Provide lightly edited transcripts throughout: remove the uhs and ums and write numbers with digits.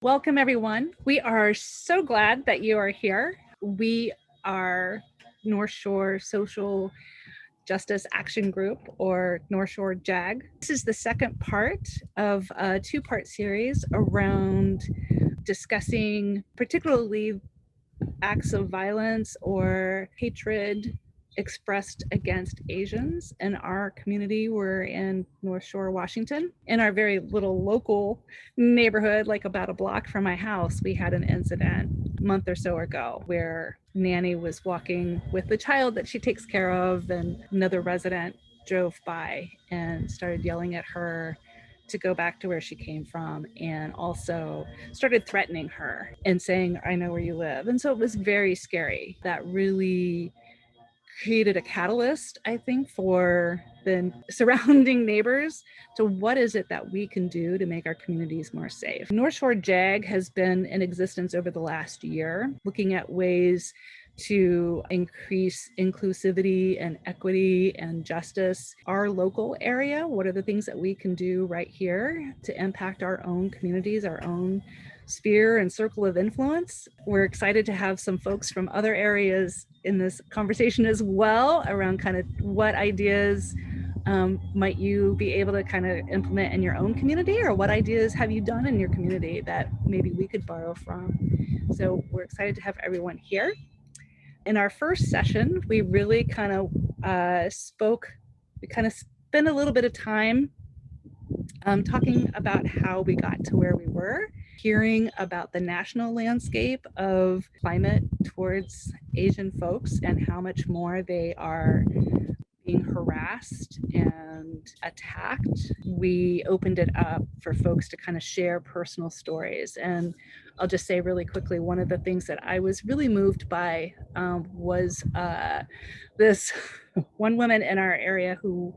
Welcome, everyone. We are so glad that you are here. We are Northshore Social Justice Action Group, or Northshore JAG. This is the second part of a two-part series around discussing particularly acts of violence or hatred expressed against Asians in our community. We're in North Shore, Washington. In our very little local neighborhood, like about a block from my house, we had an incident a month or so ago where Nanny was walking with the child that she takes care of, and another resident drove by and started yelling at her to go back to where she came from, and also started threatening her and saying, "I know where you live." And so it was very scary. That really created a catalyst, I think, for the surrounding neighbors to what is it that we can do to make our communities more safe. North Shore JAG has been in existence over the last year, looking at ways to increase inclusivity and equity and justice. Our local area, what are the things that we can do right here to impact our own communities, our own sphere and circle of influence? We're excited to have some folks from other areas in this conversation as well around kind of what ideas might you be able to kind of implement in your own community, or what ideas have you done in your community that maybe we could borrow from. So we're excited to have everyone here. In our first session, we really kind of spent a little bit of time talking about how we got to where we were, hearing about the national landscape of climate towards Asian folks and how much more they are being harassed and attacked. We opened it up for folks to kind of share personal stories. And I'll just say really quickly, one of the things that I was really moved by was this one woman in our area who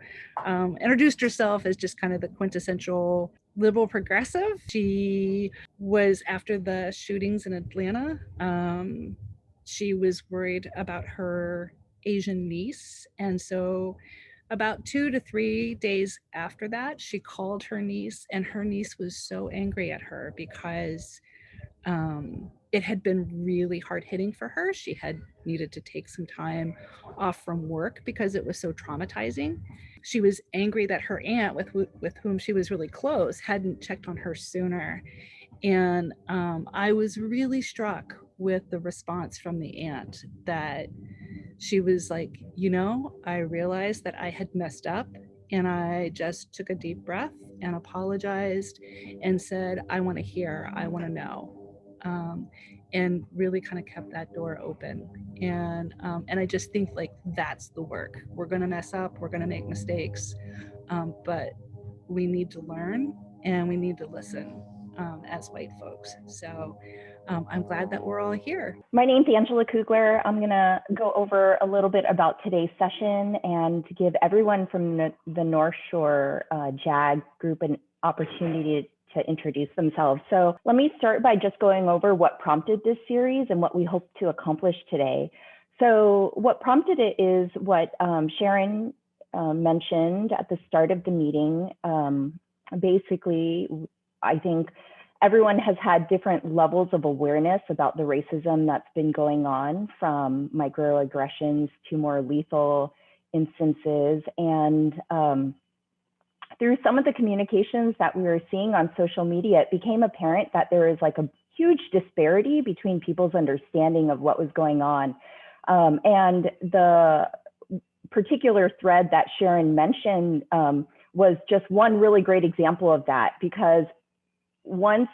introduced herself as just kind of the quintessential liberal progressive. She was, after the shootings in Atlanta, she was worried about her Asian niece. And so about 2 to 3 days after that, she called her niece, and her niece was so angry at her because it had been really hard hitting for her. She had needed to take some time off from work because it was so traumatizing. She was angry that her aunt, with whom she was really close, hadn't checked on her sooner. And I was really struck with the response from the aunt, that she was like, I realized that I had messed up, and I just took a deep breath and apologized and said, I want to hear, I want to know. And really kind of kept that door open. And I just think, like, that's the work. We're going to mess up, we're going to make mistakes, but we need to learn and we need to listen as white folks. So I'm glad that we're all here. My name's Angela Kugler. I'm going to go over a little bit about today's session and to give everyone from the North Shore JAG group an opportunity to introduce themselves. So let me start by just going over what prompted this series and what we hope to accomplish today. So what prompted it is what Sharon mentioned at the start of the meeting. Basically, I think everyone has had different levels of awareness about the racism that's been going on, from microaggressions to more lethal instances. And through some of the communications that we were seeing on social media, it became apparent that there is like a huge disparity between people's understanding of what was going on. And the particular thread that Sharon mentioned was just one really great example of that, because once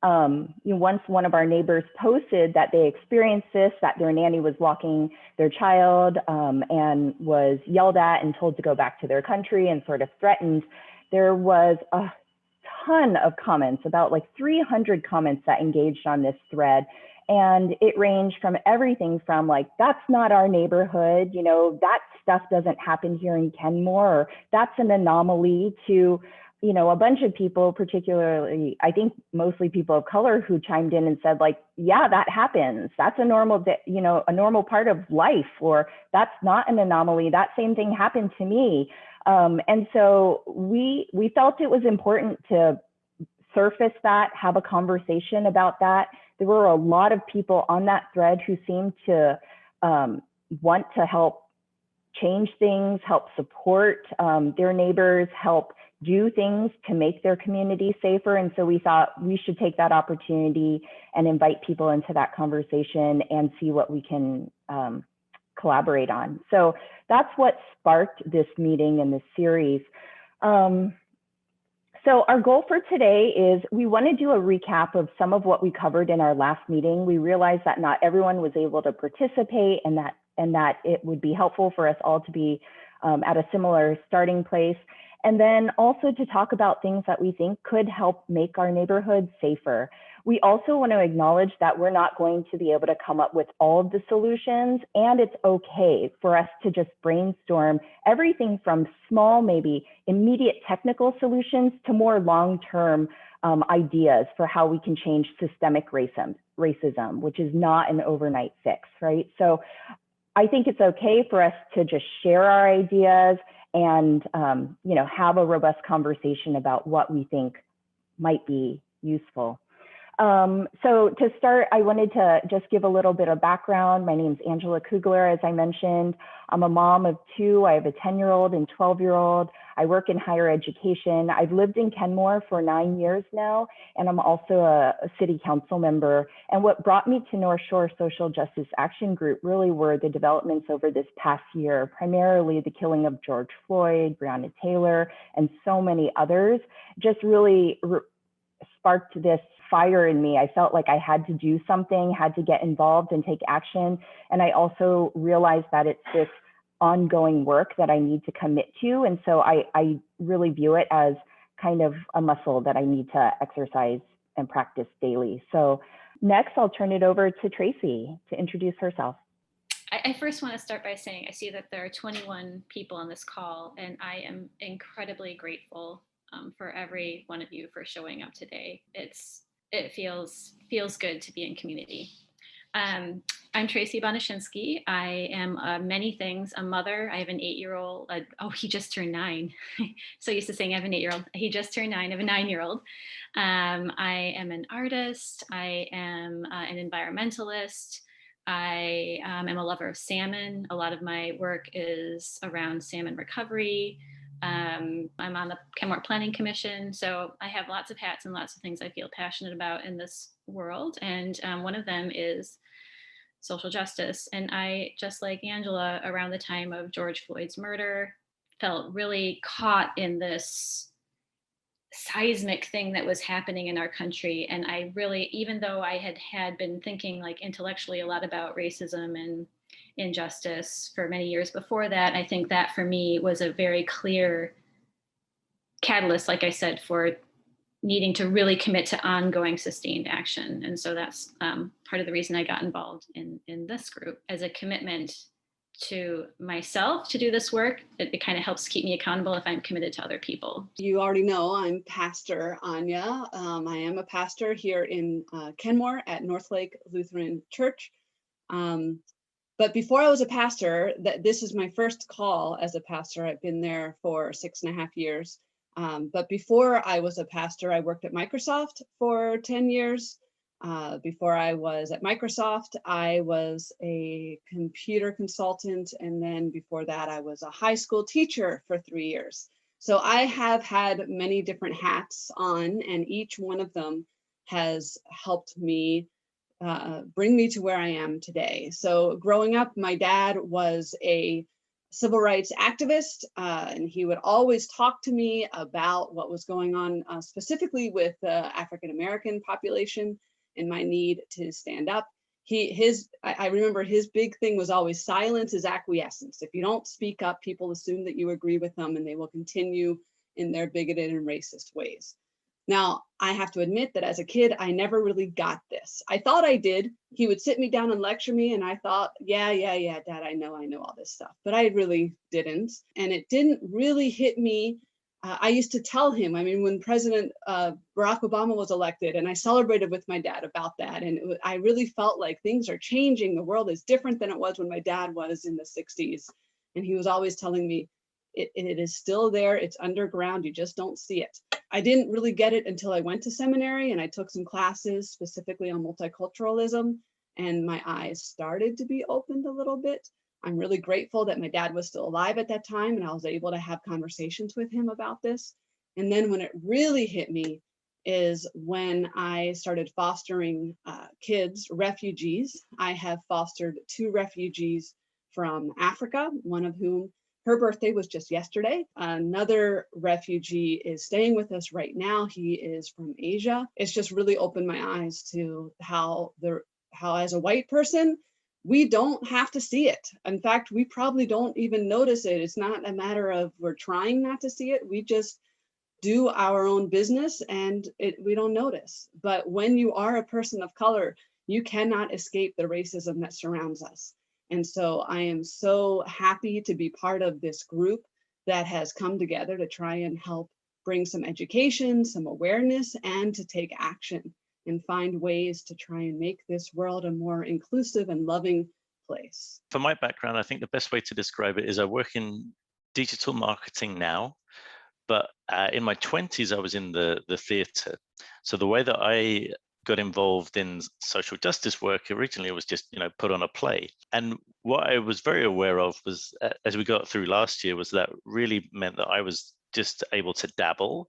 one of our neighbors posted that they experienced this, that their nanny was walking their child and was yelled at and told to go back to their country and sort of threatened, there was a ton of comments, about like 300 comments that engaged on this thread. And it ranged from everything from like, that's not our neighborhood, that stuff doesn't happen here in Kenmore, or that's an anomaly, to a bunch of people, particularly, I think mostly people of color, who chimed in and said, like, yeah, that happens. That's a normal, a normal part of life, or that's not an anomaly. That same thing happened to me. And so we felt it was important to surface that, have a conversation about that. There were a lot of people on that thread who seemed to want to help change things, help support their neighbors, help do things to make their community safer. And so we thought we should take that opportunity and invite people into that conversation and see what we can collaborate on. So that's what sparked this meeting and this series. So our goal for today is we want to do a recap of some of what we covered in our last meeting. We realized that not everyone was able to participate, and that it would be helpful for us all to be at a similar starting place. And then also to talk about things that we think could help make our neighborhoods safer. We also want to acknowledge that we're not going to be able to come up with all of the solutions, and it's okay for us to just brainstorm everything from small, maybe immediate technical solutions to more long-term ideas for how we can change systemic racism, which is not an overnight fix, right? So I think it's okay for us to just share our ideas and have a robust conversation about what we think might be useful. So to start, I wanted to just give a little bit of background. My name is Anja Kugler, as I mentioned. I'm a mom of two. I have a 10-year-old and 12-year-old. I work in higher education. I've lived in Kenmore for 9 years now, and I'm also a city council member. And what brought me to Northshore Social Justice Action Group really were the developments over this past year, primarily the killing of George Floyd, Breonna Taylor, and so many others, just really sparked this fire in me. I felt like I had to do something, had to get involved and take action. And I also realized that it's this ongoing work that I need to commit to. And so I really view it as kind of a muscle that I need to exercise and practice daily. So next, I'll turn it over to Tracy to introduce herself. I first want to start by saying I see that there are 21 people on this call, and I am incredibly grateful for every one of you for showing up today. It feels good to be in community. I'm Tracy Banaszynski. I am many things, a mother. I have an 8-year-old. He just turned 9. So used to saying I have an 8-year-old. He just turned 9. I have a 9-year-old. I am an artist. I am an environmentalist. I am a lover of salmon. A lot of my work is around salmon recovery. I'm on the Kenmore Planning Commission, so I have lots of hats and lots of things I feel passionate about in this world. And one of them is social justice. And I, just like Angela, around the time of George Floyd's murder, felt really caught in this seismic thing that was happening in our country. And I really, even though I had been thinking like intellectually a lot about racism and injustice for many years before that, I think that for me was a very clear catalyst, like I said, for needing to really commit to ongoing sustained action. And so that's part of the reason I got involved in this group as a commitment to myself to do this work. It kind of helps keep me accountable if I'm committed to other people. You already know I'm Pastor Anya. I am a pastor here in Kenmore at Northlake Lutheran Church. But before I was a pastor, this is my first call as a pastor. I've been there for 6.5 years. But before I was a pastor, I worked at Microsoft for 10 years. Before I was at Microsoft, I was a computer consultant. And then before that, I was a high school teacher for 3 years. So I have had many different hats on, and each one of them has helped me bring me to where I am today. So growing up, my dad was a civil rights activist, and he would always talk to me about what was going on specifically with the African-American population and my need to stand up. I remember his big thing was always silence is acquiescence. If you don't speak up, people assume that you agree with them and they will continue in their bigoted and racist ways. Now, I have to admit that as a kid, I never really got this. I thought I did. He would sit me down and lecture me, and I thought, yeah, Dad, I know all this stuff. But I really didn't. And it didn't really hit me. I used to tell him, when President Barack Obama was elected, and I celebrated with my dad about that. And I really felt like things are changing. The world is different than it was when my dad was in the 60s. And he was always telling me, it is still there. It's underground. You just don't see it. I didn't really get it until I went to seminary and I took some classes specifically on multiculturalism, and my eyes started to be opened a little bit. I'm really grateful that my dad was still alive at that time and I was able to have conversations with him about this. And then when it really hit me is when I started fostering kids, refugees. I have fostered 2 refugees from Africa, one of whom, her birthday was just yesterday. Another refugee is staying with us right now. He is from Asia. It's just really opened my eyes to how as a white person, we don't have to see it. In fact, we probably don't even notice it. It's not a matter of we're trying not to see it. We just do our own business and we don't notice. But when you are a person of color, you cannot escape the racism that surrounds us. And so I am so happy to be part of this group that has come together to try and help bring some education, some awareness, and to take action and find ways to try and make this world a more inclusive and loving place. For my background, I think the best way to describe it is I work in digital marketing now, but in my 20s, I was in the theatre. So the way that I got involved in social justice work originally was just, put on a play. And what I was very aware of was, as we got through last year, was that really meant that I was just able to dabble,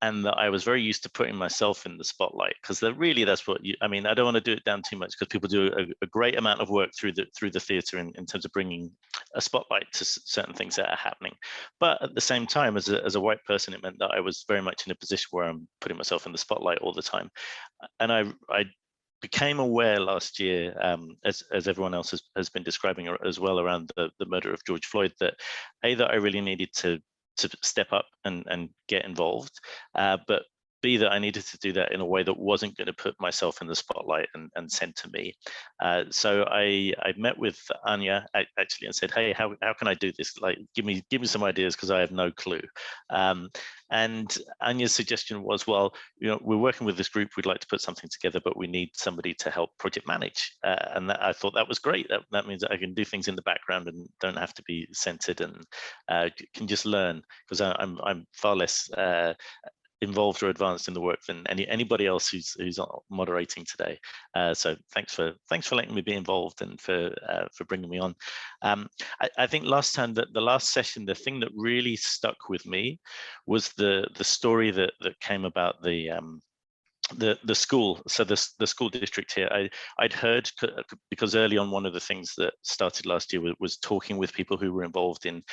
and that I was very used to putting myself in the spotlight, because that's what I don't want to do it down too much, because people do a great amount of work through the theatre in terms of bringing a spotlight to certain things that are happening. But at the same time, as a white person, it meant that I was very much in a position where I'm putting myself in the spotlight all the time. And I became aware last year, as everyone else has been describing as well, around the murder of George Floyd, that I really needed to step up and get involved, but B, that I needed to do that in a way that wasn't going to put myself in the spotlight and center me. So I met with Anya actually and said, hey, how can I do this? Like, give me some ideas, because I have no clue. And Anya's suggestion was, well, we're working with this group, we'd like to put something together, but we need somebody to help project manage. And I thought that was great. That means that I can do things in the background and don't have to be centered, and can just learn, because I'm far less involved or advanced in the work than anybody else who's moderating today. So thanks for letting me be involved and for bringing me on. I think last time, the last session, the thing that really stuck with me was the story that came about the school. So the school district here, I'd heard, because early on, one of the things that started last year was talking with people who were involved in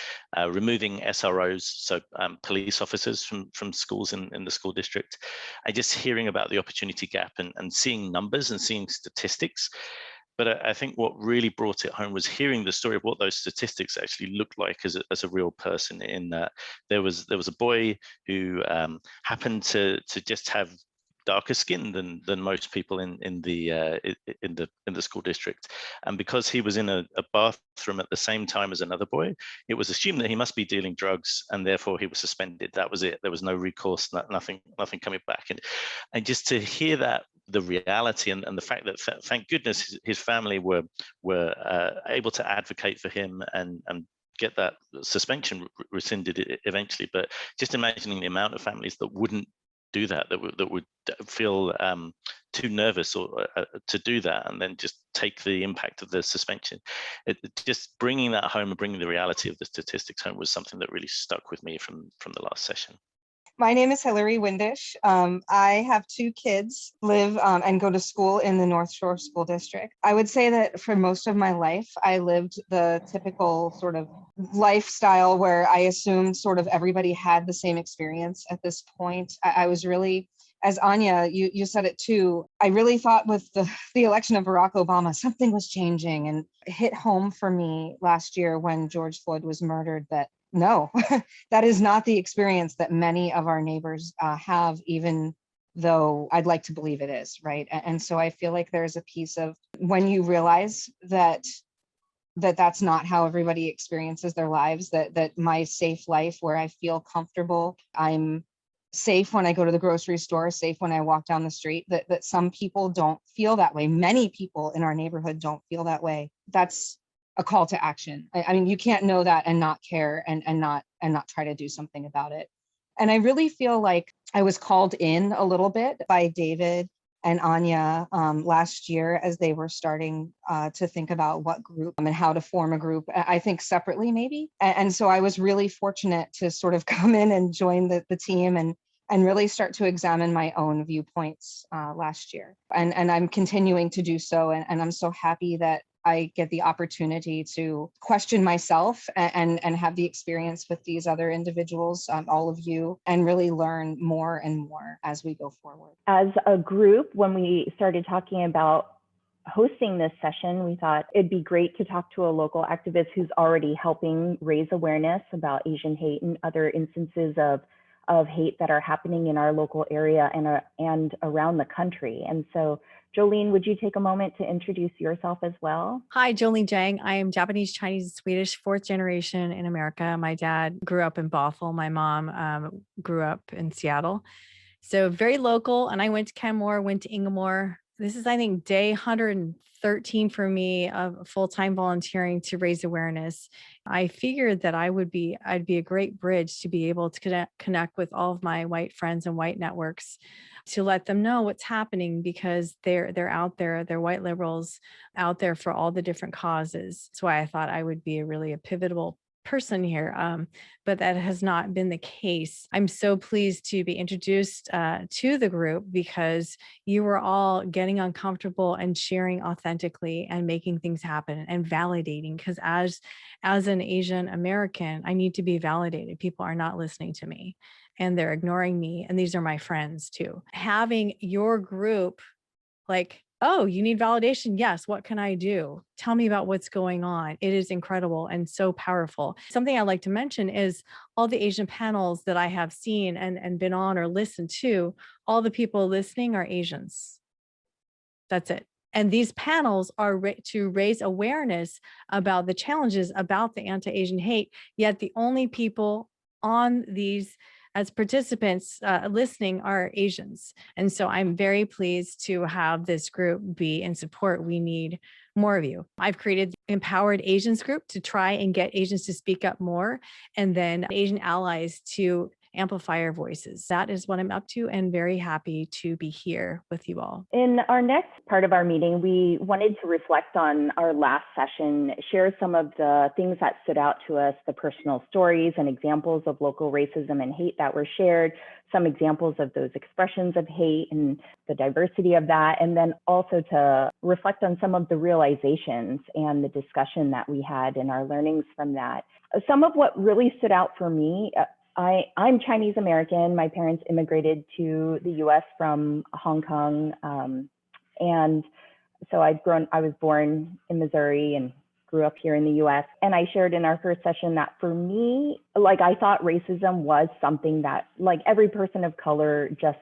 removing SROs, so police officers from schools in the school district, and just hearing about the opportunity gap and seeing numbers and seeing statistics. But I think what really brought it home was hearing the story of what those statistics actually looked like as a real person. In that there was a boy who happened to just have darker skin than most people in the school district, and because he was in a bathroom at the same time as another boy, it was assumed that he must be dealing drugs, and therefore he was suspended. That was it. There was no recourse, nothing coming back. And just to hear that, the reality and the fact that thank goodness his family were able to advocate for him and get that suspension rescinded eventually. But just imagining the amount of families that wouldn't do that would feel too nervous or to do that, and then just take the impact of the suspension. Just bringing that home and bringing the reality of the statistics home was something that really stuck with me from the last session. My name is Hillarie Windish. I have 2 kids, live and go to school in the Northshore School District. I would say that for most of my life, I lived the typical sort of lifestyle where I assumed sort of everybody had the same experience at this point. I was really, as Anya, you said it too, I really thought with the election of Barack Obama, something was changing, and it hit home for me last year when George Floyd was murdered that no, that is not the experience that many of our neighbors have, even though I'd like to believe it is, right? And so I feel like there's a piece of when you realize that's not how everybody experiences their lives, that my safe life where I feel comfortable, I'm safe when I go to the grocery store, safe when I walk down the street, that some people don't feel that way. Many people in our neighborhood don't feel that way. That's a call to action. I mean, you can't know that and not care and not try to do something about it. And I really feel like I was called in a little bit by David and Anya last year as they were starting to think about what group and how to form a group, I think separately maybe. And so I was really fortunate to sort of come in and join the team and really start to examine my own viewpoints last year. And I'm continuing to do so. And I'm so happy that I get the opportunity to question myself and have the experience with these other individuals, all of you, and really learn more and more as we go forward. As a group, when we started talking about hosting this session, we thought it'd be great to talk to a local activist who's already helping raise awareness about Asian hate and other instances of hate that are happening in our local area and around the country. And so, Jolene, would you take a moment to introduce yourself as well? Hi, Jolene Jang. I am Japanese, Chinese, and Swedish, fourth generation in America. My dad grew up in Bothell. My mom grew up in Seattle. So very local. And I went to Kenmore, went to Inglemoor. This is, I think, day 113 for me of full-time volunteering to raise awareness. I figured that I'd be a great bridge to be able to connect with all of my white friends and white networks to let them know what's happening, because they're out there, they're white liberals out there for all the different causes. That's why I thought I would be a pivotal person here, but that has not been the case. I'm so pleased to be introduced to the group, because you were all getting uncomfortable and sharing authentically and making things happen and validating, because as an Asian American, I need to be validated. People are not listening to me and they're ignoring me, and these are my friends too. Having your group like, oh, you need validation? Yes. What can I do? Tell me about what's going on. It is incredible and so powerful. Something I'd like to mention is all the Asian panels that I have seen and been on or listened to, all the people listening are Asians. That's it. And these panels are to raise awareness about the challenges about the anti-Asian hate, yet the only people on these as participants listening are Asians. And so I'm very pleased to have this group be in support. We need more of you. I've created the Empowered Asians group to try and get Asians to speak up more, and then Asian allies to amplify our voices. That is what I'm up to, and very happy to be here with you all. In our next part of our meeting, we wanted to reflect on our last session, share some of the things that stood out to us, the personal stories and examples of local racism and hate that were shared, some examples of those expressions of hate and the diversity of that, and then also to reflect on some of the realizations and the discussion that we had and our learnings from that. Some of what really stood out for me, I'm Chinese American. My parents immigrated to the US from Hong Kong. And so I was born in Missouri and grew up here in the US. And I shared in our first session that for me, like, I thought racism was something that like every person of color just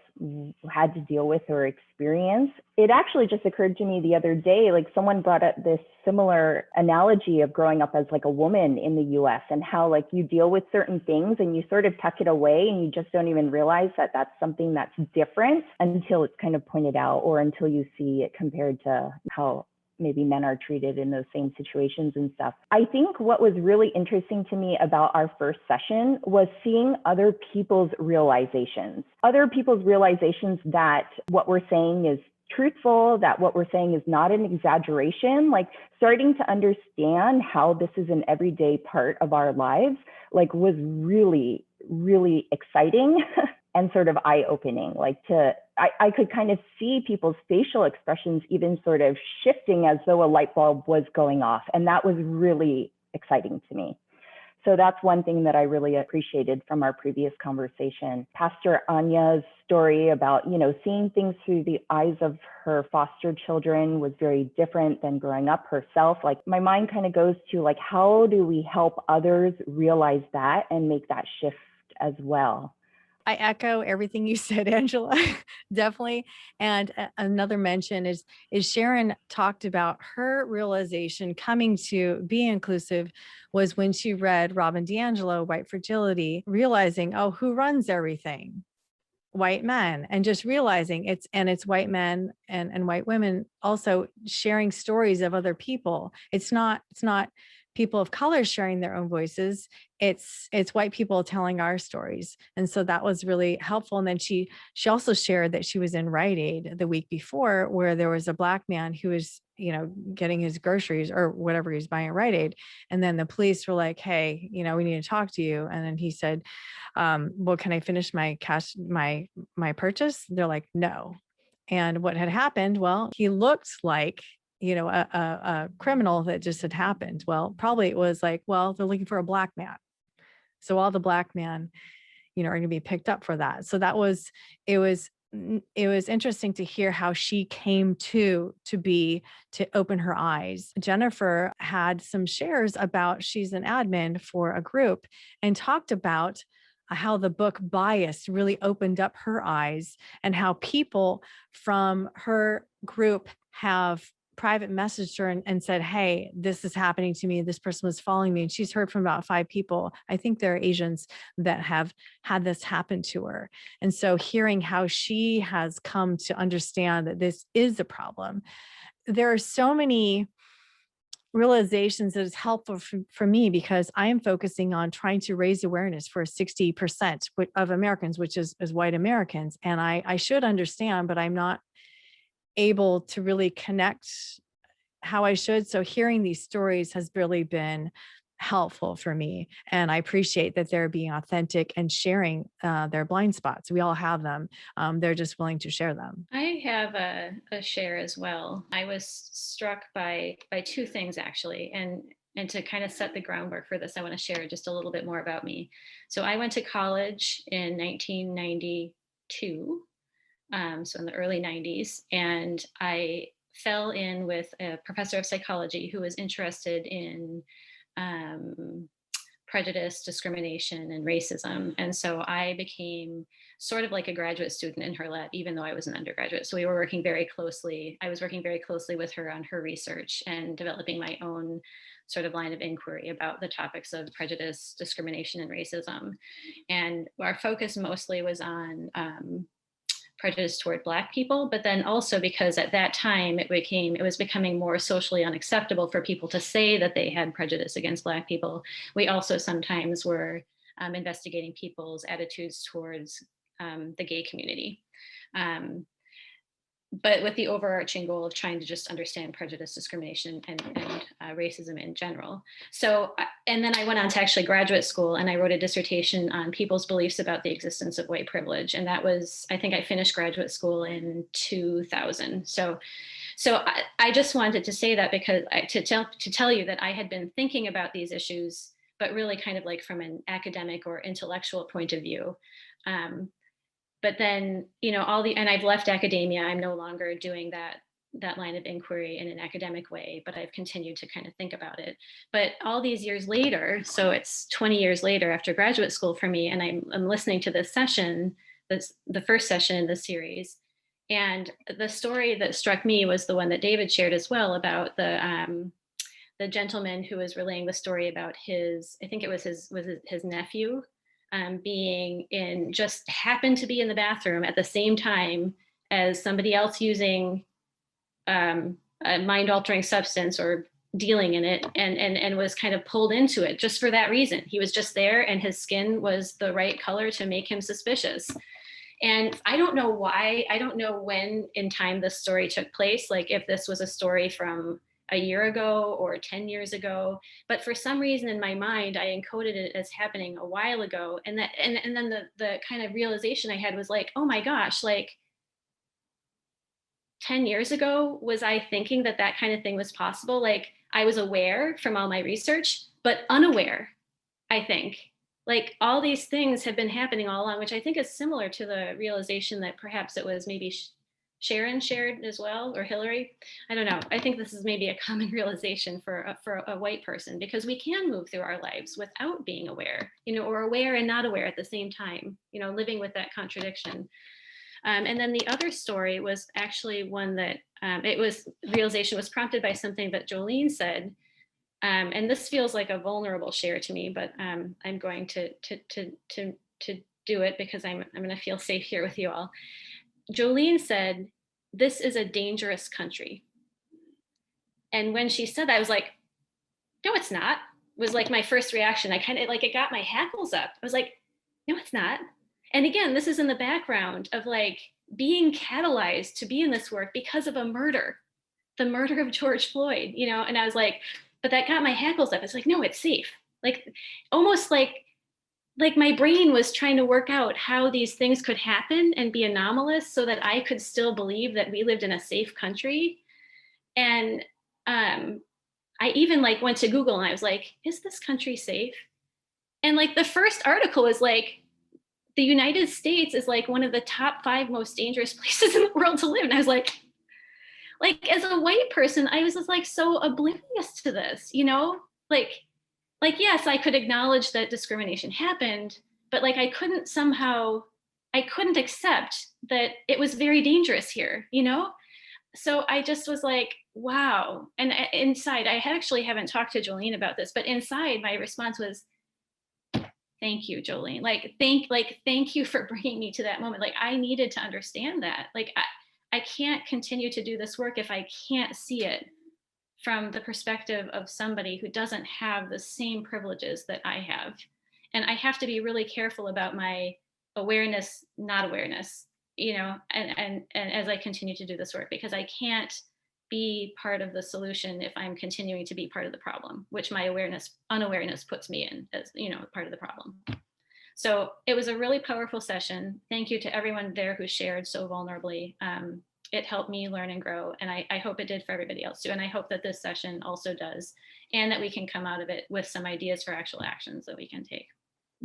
had to deal with or experience. It actually just occurred to me the other day, like someone brought up this similar analogy of growing up as like a woman in the US and how like you deal with certain things and you sort of tuck it away and you just don't even realize that that's something that's different until it's kind of pointed out or until you see it compared to how maybe men are treated in those same situations and stuff. I think what was really interesting to me about our first session was seeing other people's realizations that what we're saying is truthful, that what we're saying is not an exaggeration, like starting to understand how this is an everyday part of our lives, like was really, really exciting and sort of eye-opening. Like I could kind of see people's facial expressions even sort of shifting as though a light bulb was going off. And that was really exciting to me. So that's one thing that I really appreciated from our previous conversation. Pastor Anya's story about, seeing things through the eyes of her foster children was very different than growing up herself. Like my mind kind of goes to like, how do we help others realize that and make that shift as well? I echo everything you said, Angela, definitely. And another mention is Sharon talked about her realization coming to be inclusive was when she read Robin DiAngelo, White Fragility, realizing, oh, who runs everything? White men, and just realizing it's white men and white women also sharing stories of other people. It's not people of color sharing their own voices, it's white people telling our stories. And so that was really helpful. And then she also shared that she was in Rite Aid the week before, where there was a Black man who was, getting his groceries or whatever he's buying at Rite Aid. And then the police were like, hey, we need to talk to you. And then he said, well, can I finish my purchase? They're like, no. And what had happened, well, he looked like, a criminal that just had happened. Well, probably it was like, well, they're looking for a Black man. So all the Black men, are going to be picked up for that. So it was interesting to hear how she came to open her eyes. Jennifer had some shares about, she's an admin for a group, and talked about how the book Bias really opened up her eyes, and how people from her group have private messaged her and said, hey, this is happening to me. This person was following me. And she's heard from about 5 people. I think they're Asians that have had this happen to her. And so hearing how she has come to understand that this is a problem, there are so many realizations that is helpful for me, because I am focusing on trying to raise awareness for 60% of Americans, which is white Americans. And I should understand, but I'm not able to really connect how I should. So hearing these stories has really been helpful for me. And I appreciate that they're being authentic and sharing their blind spots. We all have them. They're just willing to share them. I have a share as well. I was struck by 2 things, actually. And to kind of set the groundwork for this, I want to share just a little bit more about me. So I went to college in 1992. So in the early 90s, and I fell in with a professor of psychology who was interested in prejudice, discrimination, and racism. And so I became sort of like a graduate student in her lab, even though I was an undergraduate. So we were working very closely. I was working very closely with her on her research and developing my own sort of line of inquiry about the topics of prejudice, discrimination, and racism. And our focus mostly was on prejudice toward Black people, but then also because at that time it was becoming more socially unacceptable for people to say that they had prejudice against Black people. We also sometimes were investigating people's attitudes towards the gay community. But with the overarching goal of trying to just understand prejudice, discrimination, and racism in general. So, and then I went on to actually graduate school, and I wrote a dissertation on people's beliefs about the existence of white privilege. And that was, I think I finished graduate school in 2000. So I just wanted to say that because to tell you that I had been thinking about these issues, but really kind of like from an academic or intellectual point of view. But then, and I've left academia. I'm no longer doing that line of inquiry in an academic way, but I've continued to kind of think about it. But all these years later, so it's 20 years later after graduate school for me, and I'm listening to this session, the first session in the series. And the story that struck me was the one that David shared as well, about the gentleman who was relaying the story about I think it was his nephew, just happened to be in the bathroom at the same time as somebody else using a mind-altering substance or dealing in it, and was kind of pulled into it just for that reason. He was just there, and his skin was the right color to make him suspicious. And I don't know why, I don't know when in time this story took place, like if this was a story from a year ago or 10 years ago, but for some reason in my mind, I encoded it as happening a while ago. And then the kind of realization I had was like, oh my gosh, like 10 years ago, was I thinking that kind of thing was possible? Like I was aware from all my research, but unaware, I think. Like all these things have been happening all along, which I think is similar to the realization that perhaps it was maybe Sharon shared as well, or Hilary. I don't know. I think this is maybe a common realization for a white person, because we can move through our lives without being aware, or aware and not aware at the same time, living with that contradiction. And then the other story was actually one that realization was prompted by something that Jolene said. And this feels like a vulnerable share to me, but I'm going to do it because I'm going to feel safe here with you all. Jolene said, "This is a dangerous country." And when she said that, I was like, no, it's not, was like my first reaction. I kind of like, it got my hackles up. I was like, no, it's not. And again, this is in the background of like being catalyzed to be in this work because of a murder, the murder of George Floyd, you know? And I was like, but that got my hackles up. It's like, no, it's safe. Like almost like my brain was trying to work out how these things could happen and be anomalous so that I could still believe that we lived in a safe country. And I even like went to Google and I was like, is this country safe? And like the first article was like, the United States is like one of the top 5 most dangerous places in the world to live. And I was like as a white person, I was just like so oblivious to this, you know, like yes, I could acknowledge that discrimination happened, but like I couldn't accept that it was very dangerous here, you know? So I just was like, wow. And inside, I actually haven't talked to Jolene about this, but inside my response was, thank you, Jolene. Thank you for bringing me to that moment. Like I needed to understand that. Like I can't continue to do this work if I can't see it from the perspective of somebody who doesn't have the same privileges that I have. And I have to be really careful about my awareness, not awareness, you know, and as I continue to do this work, because I can't be part of the solution if I'm continuing to be part of the problem, which my unawareness puts me in as, you know, part of the problem. So it was a really powerful session. Thank you to everyone there who shared so vulnerably. It helped me learn and grow, and I hope it did for everybody else too. And I hope that this session also does, and that we can come out of it with some ideas for actual actions that we can take.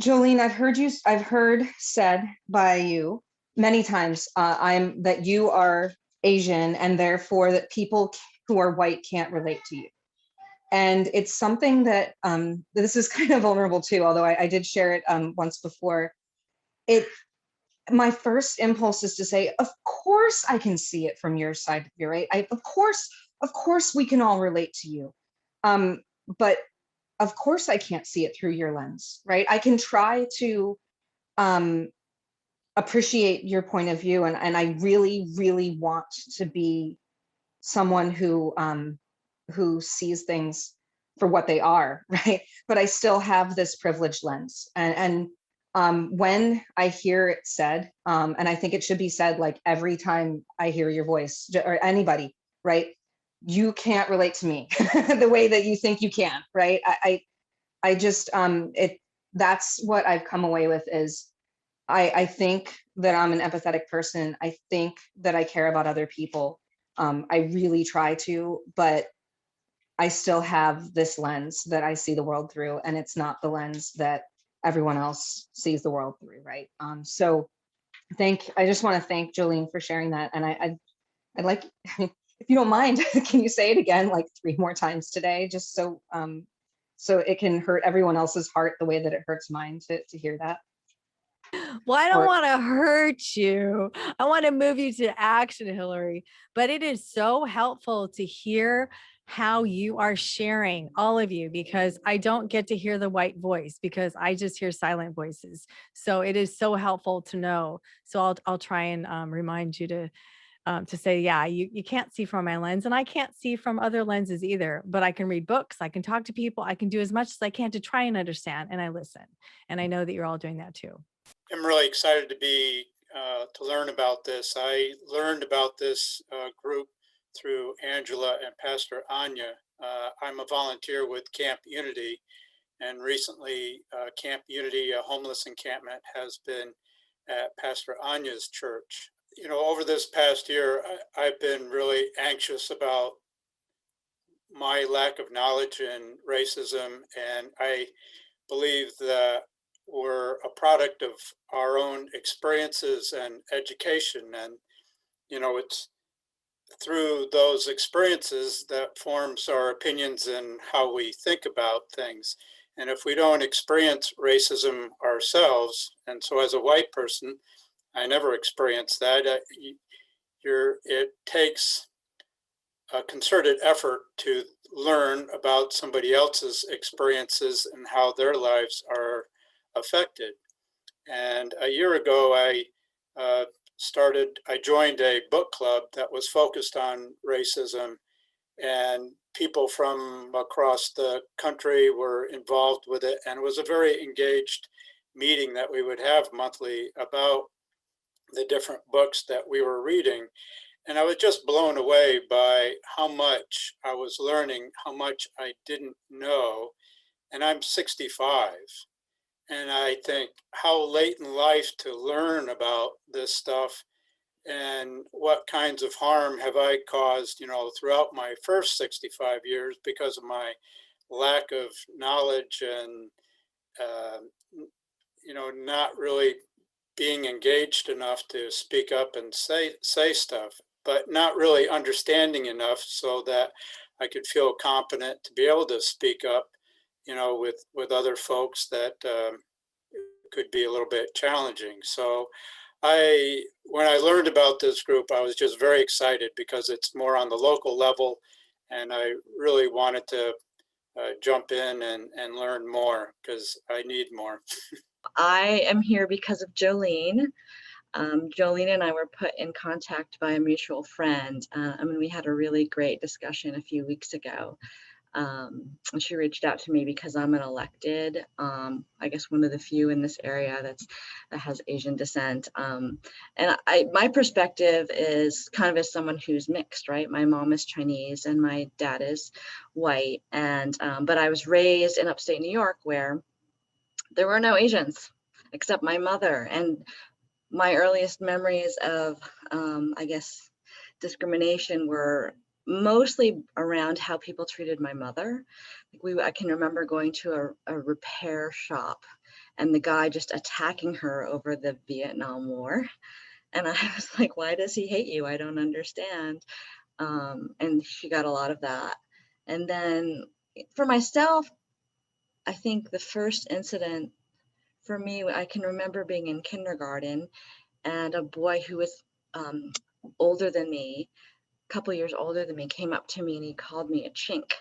Jolene, I've heard said by you many times, that you are Asian and therefore that people who are white can't relate to you. And it's something that, this is kind of vulnerable too, although I did share it once before. My first impulse is to say, of course I can see it from your side, you're right. Of course we can all relate to you. But of course I can't see it through your lens, right? I can try to appreciate your point of view, and I really, really want to be someone who sees things for what they are, right? But I still have this privileged lens, and when I hear it said, and I think it should be said like every time I hear your voice or anybody, right? You can't relate to me the way that you think you can, right? I just, that's what I've come away with is I think that I'm an empathetic person. I think that I care about other people. I really try to, but I still have this lens that I see the world through, and it's not the lens that everyone else sees the world through, right? So I just want to thank Jolene for sharing that. And I'd like, if you don't mind, can you say it again like 3 more times today, just so it can hurt everyone else's heart the way that it hurts mine to hear that? Well, I don't want to hurt you. I want to move you to action, Hilary. But it is so helpful to hear how you are sharing, all of you, because I don't get to hear the white voice because I just hear silent voices. So it is so helpful to know. So I'll try and remind you to say, yeah, you can't see from my lens, and I can't see from other lenses either, but I can read books, I can talk to people, I can do as much as I can to try and understand, and I listen. And I know that you're all doing that too. I'm really excited to learn about this. I learned about this group through Angela and Pastor Anya. I'm a volunteer with Camp Unity, and recently Camp Unity, a homeless encampment, has been at Pastor Anya's church. You know, over this past year, I've been really anxious about my lack of knowledge in racism, and I believe that we're a product of our own experiences and education. And, you know, it's through those experiences that forms our opinions and how we think about things. And if we don't experience racism ourselves, and so as a white person, I never experienced that, it takes a concerted effort to learn about somebody else's experiences and how their lives are affected. And a year ago, I joined a book club that was focused on racism, and people from across the country were involved with it. And it was a very engaged meeting that we would have monthly about the different books that we were reading. And I was just blown away by how much I was learning, how much I didn't know. And I'm 65. And I think how late in life to learn about this stuff, and what kinds of harm have I caused, throughout my first 65 years because of my lack of knowledge and, not really being engaged enough to speak up and say stuff, but not really understanding enough so that I could feel competent to be able to speak up, with other folks that could be a little bit challenging. So when I learned about this group, I was just very excited because it's more on the local level, and I really wanted to jump in and learn more because I need more. I am here because of Jolene. Jolene and I were put in contact by a mutual friend. We had a really great discussion a few weeks ago. She reached out to me because I'm an elected, I guess one of the few in this area that has Asian descent. My perspective is kind of as someone who's mixed, right? My mom is Chinese and my dad is white. But I was raised in upstate New York where there were no Asians except my mother. And my earliest memories of, discrimination were mostly around how people treated my mother. I can remember going to a repair shop and the guy just attacking her over the Vietnam War. And I was like, why does he hate you? I don't understand. And she got a lot of that. And then for myself, I think the first incident for me, I can remember being in kindergarten and a boy who was older than me, couple years older than me, came up to me and he called me a chink.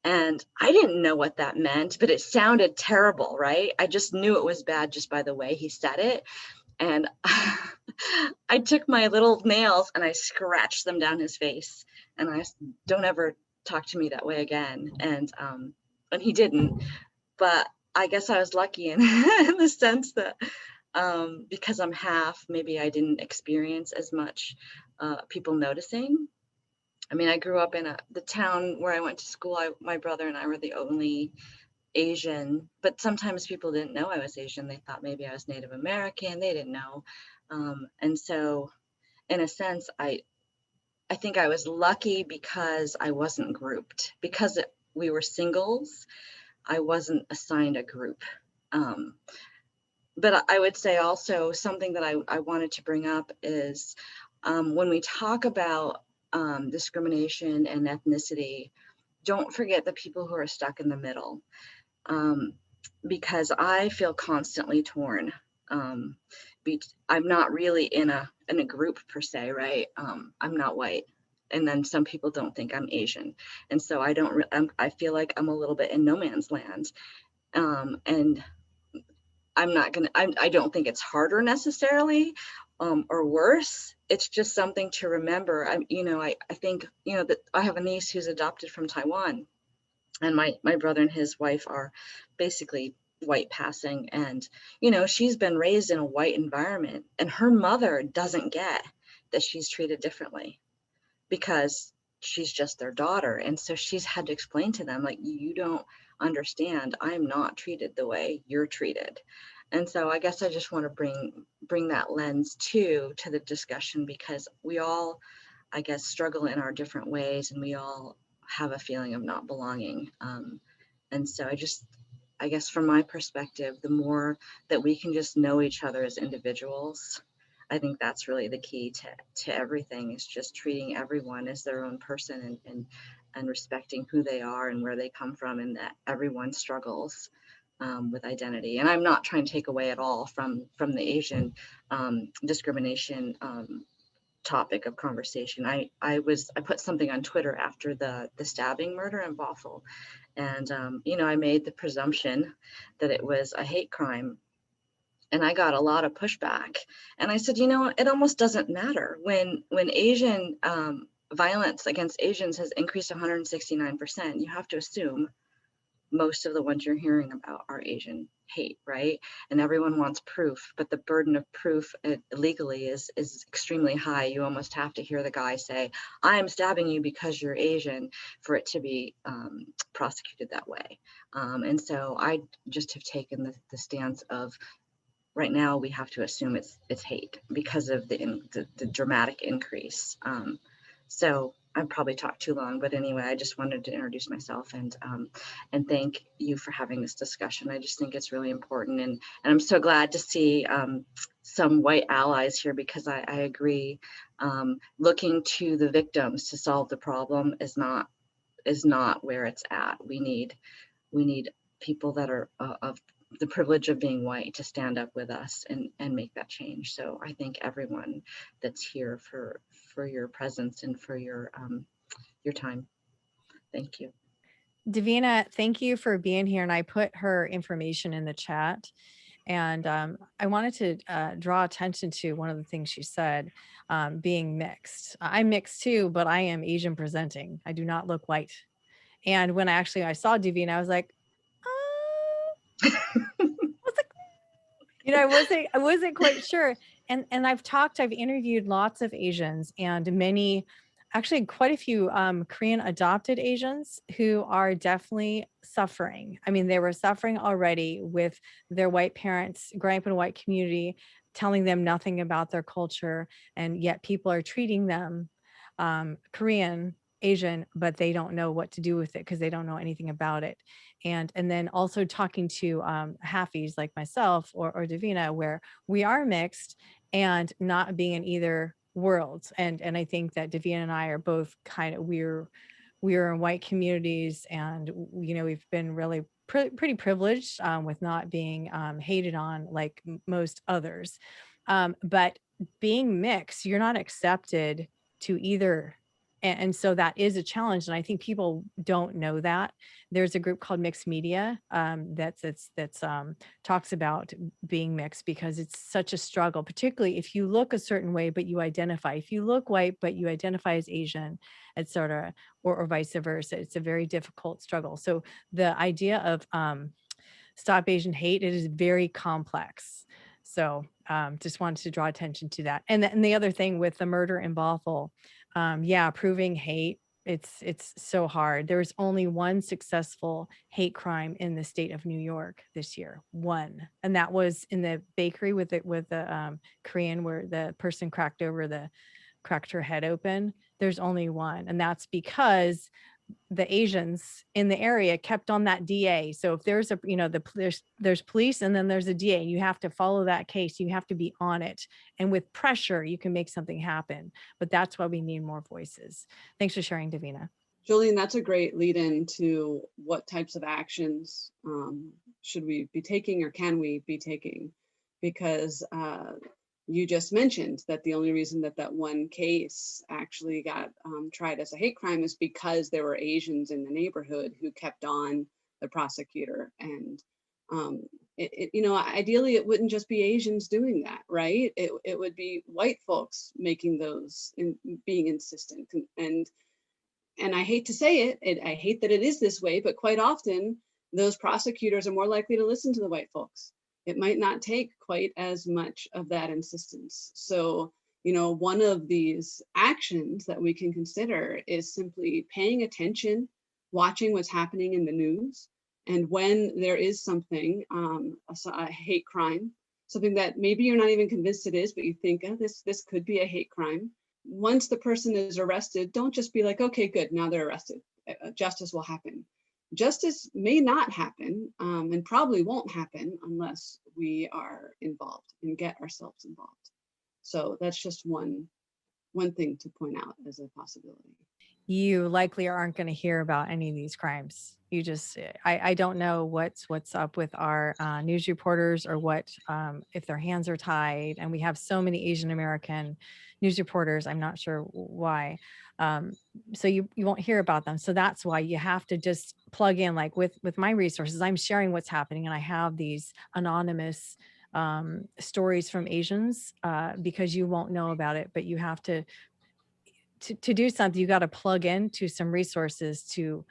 And I didn't know what that meant, but it sounded terrible, right? I just knew it was bad just by the way he said it. And I took my little nails and I scratched them down his face. And I said, don't ever talk to me that way again. And he didn't. But I guess I was lucky in the sense that because I'm half, maybe I didn't experience as much people noticing. I grew up in the town where I went to school. My brother and I were the only Asian, but sometimes people didn't know I was Asian. They thought maybe I was Native American. They didn't know. And so in a sense, I think I was lucky because I wasn't grouped. Because we were singles, I wasn't assigned a group. But I would say also something that I wanted to bring up is when we talk about discrimination and ethnicity, don't forget the people who are stuck in the middle, because I feel constantly torn. I'm not really in a group per se, right? I'm not white. And then some people don't think I'm Asian. And so I feel like I'm a little bit in no man's land. And I don't think it's harder necessarily or worse. It's just something to remember. I think, that I have a niece who's adopted from Taiwan, and my brother and his wife are basically white passing. And, she's been raised in a white environment, and her mother doesn't get that she's treated differently because she's just their daughter. And so she's had to explain to them, like, you don't understand, I'm not treated the way you're treated. And so I guess I just want to bring that lens to the discussion, because we all, I guess, struggle in our different ways, and we all have a feeling of not belonging. And so I guess from my perspective, the more that we can just know each other as individuals, I think that's really the key to everything, is just treating everyone as their own person and respecting who they are and where they come from, and that everyone struggles with identity. And I'm not trying to take away at all from the Asian discrimination topic of conversation. I put something on Twitter after the stabbing murder in Bothell, and I made the presumption that it was a hate crime. And I got a lot of pushback. And I said, it almost doesn't matter when Asian violence against Asians has increased 169%. You have to assume most of the ones you're hearing about are Asian hate, right? And everyone wants proof, but the burden of proof legally is extremely high. You almost have to hear the guy say, I'm stabbing you because you're Asian, for it to be prosecuted that way. And so I just have taken the stance of, right now we have to assume it's hate because of the dramatic increase. So I probably talked too long, but anyway, I just wanted to introduce myself and thank you for having this discussion. I just think it's really important, and I'm so glad to see some white allies here, because I agree. Looking to the victims to solve the problem is not where it's at. We need people that are of the privilege of being white to stand up with us and make that change. So I thank everyone that's here for your presence and for your time. Thank you. Davina, thank you for being here. And I put her information in the chat. And I wanted to draw attention to one of the things she said, being mixed. I'm mixed too, but I am Asian presenting. I do not look white. And when I saw Davina, I was like, I wasn't quite sure. And I've interviewed lots of Asians, and many, actually quite a few Korean adopted Asians who are definitely suffering. I mean, they were suffering already with their white parents growing up in a white community, telling them nothing about their culture. And yet people are treating them Korean, Asian, but they don't know what to do with it because they don't know anything about it. And then also talking to halfies like myself or Davina, where we are mixed and not being in either worlds. And I think that Davina and I are both we're in white communities, and we've been really pretty privileged with not being hated on like most others. But being mixed, you're not accepted to either. And so that is a challenge. And I think people don't know that. There's a group called Mixed Media that's talks about being mixed, because it's such a struggle, particularly if you look a certain way, but you identify. If you look white, but you identify as Asian, etc., or vice versa, it's a very difficult struggle. So the idea of Stop Asian Hate, it is very complex. So just wanted to draw attention to that. And the other thing with the murder in Bothell, proving hate, it's so hard. There's only one successful hate crime in the state of New York this year, one, and that was in the bakery with the Korean, where the person cracked her head open. There's only one, and that's because the Asians in the area kept on that DA. So if there's there's police and then there's a DA, you have to follow that case. You have to be on it. And with pressure, you can make something happen. But that's why we need more voices. Thanks for sharing, Davina. Jolene, that's a great lead in to what types of actions should we be taking, or can we be taking? Because you just mentioned that the only reason that one case actually got tried as a hate crime is because there were Asians in the neighborhood who kept on the prosecutor. And ideally it wouldn't just be Asians doing that, right? It would be white folks making those, being insistent. And I hate to say it, I hate that it is this way, but quite often those prosecutors are more likely to listen to the white folks. It might not take quite as much of that insistence. So, one of these actions that we can consider is simply paying attention, watching what's happening in the news. And when there is something, a hate crime, something that maybe you're not even convinced it is, but you think, oh, this could be a hate crime. Once the person is arrested, don't just be like, okay, good, now they're arrested. Justice will happen. Justice may not happen, and probably won't happen unless we are involved and get ourselves involved. So that's just one thing to point out as a possibility. You likely aren't going to hear about any of these crimes. You just, I don't know what's up with our news reporters, or what if their hands are tied. And we have so many Asian American news reporters. I'm not sure why. So you won't hear about them. So that's why you have to just plug in, like with my resources. I'm sharing what's happening, and I have these anonymous stories from Asians because you won't know about it, but you have to to do something, you got to plug into some resources to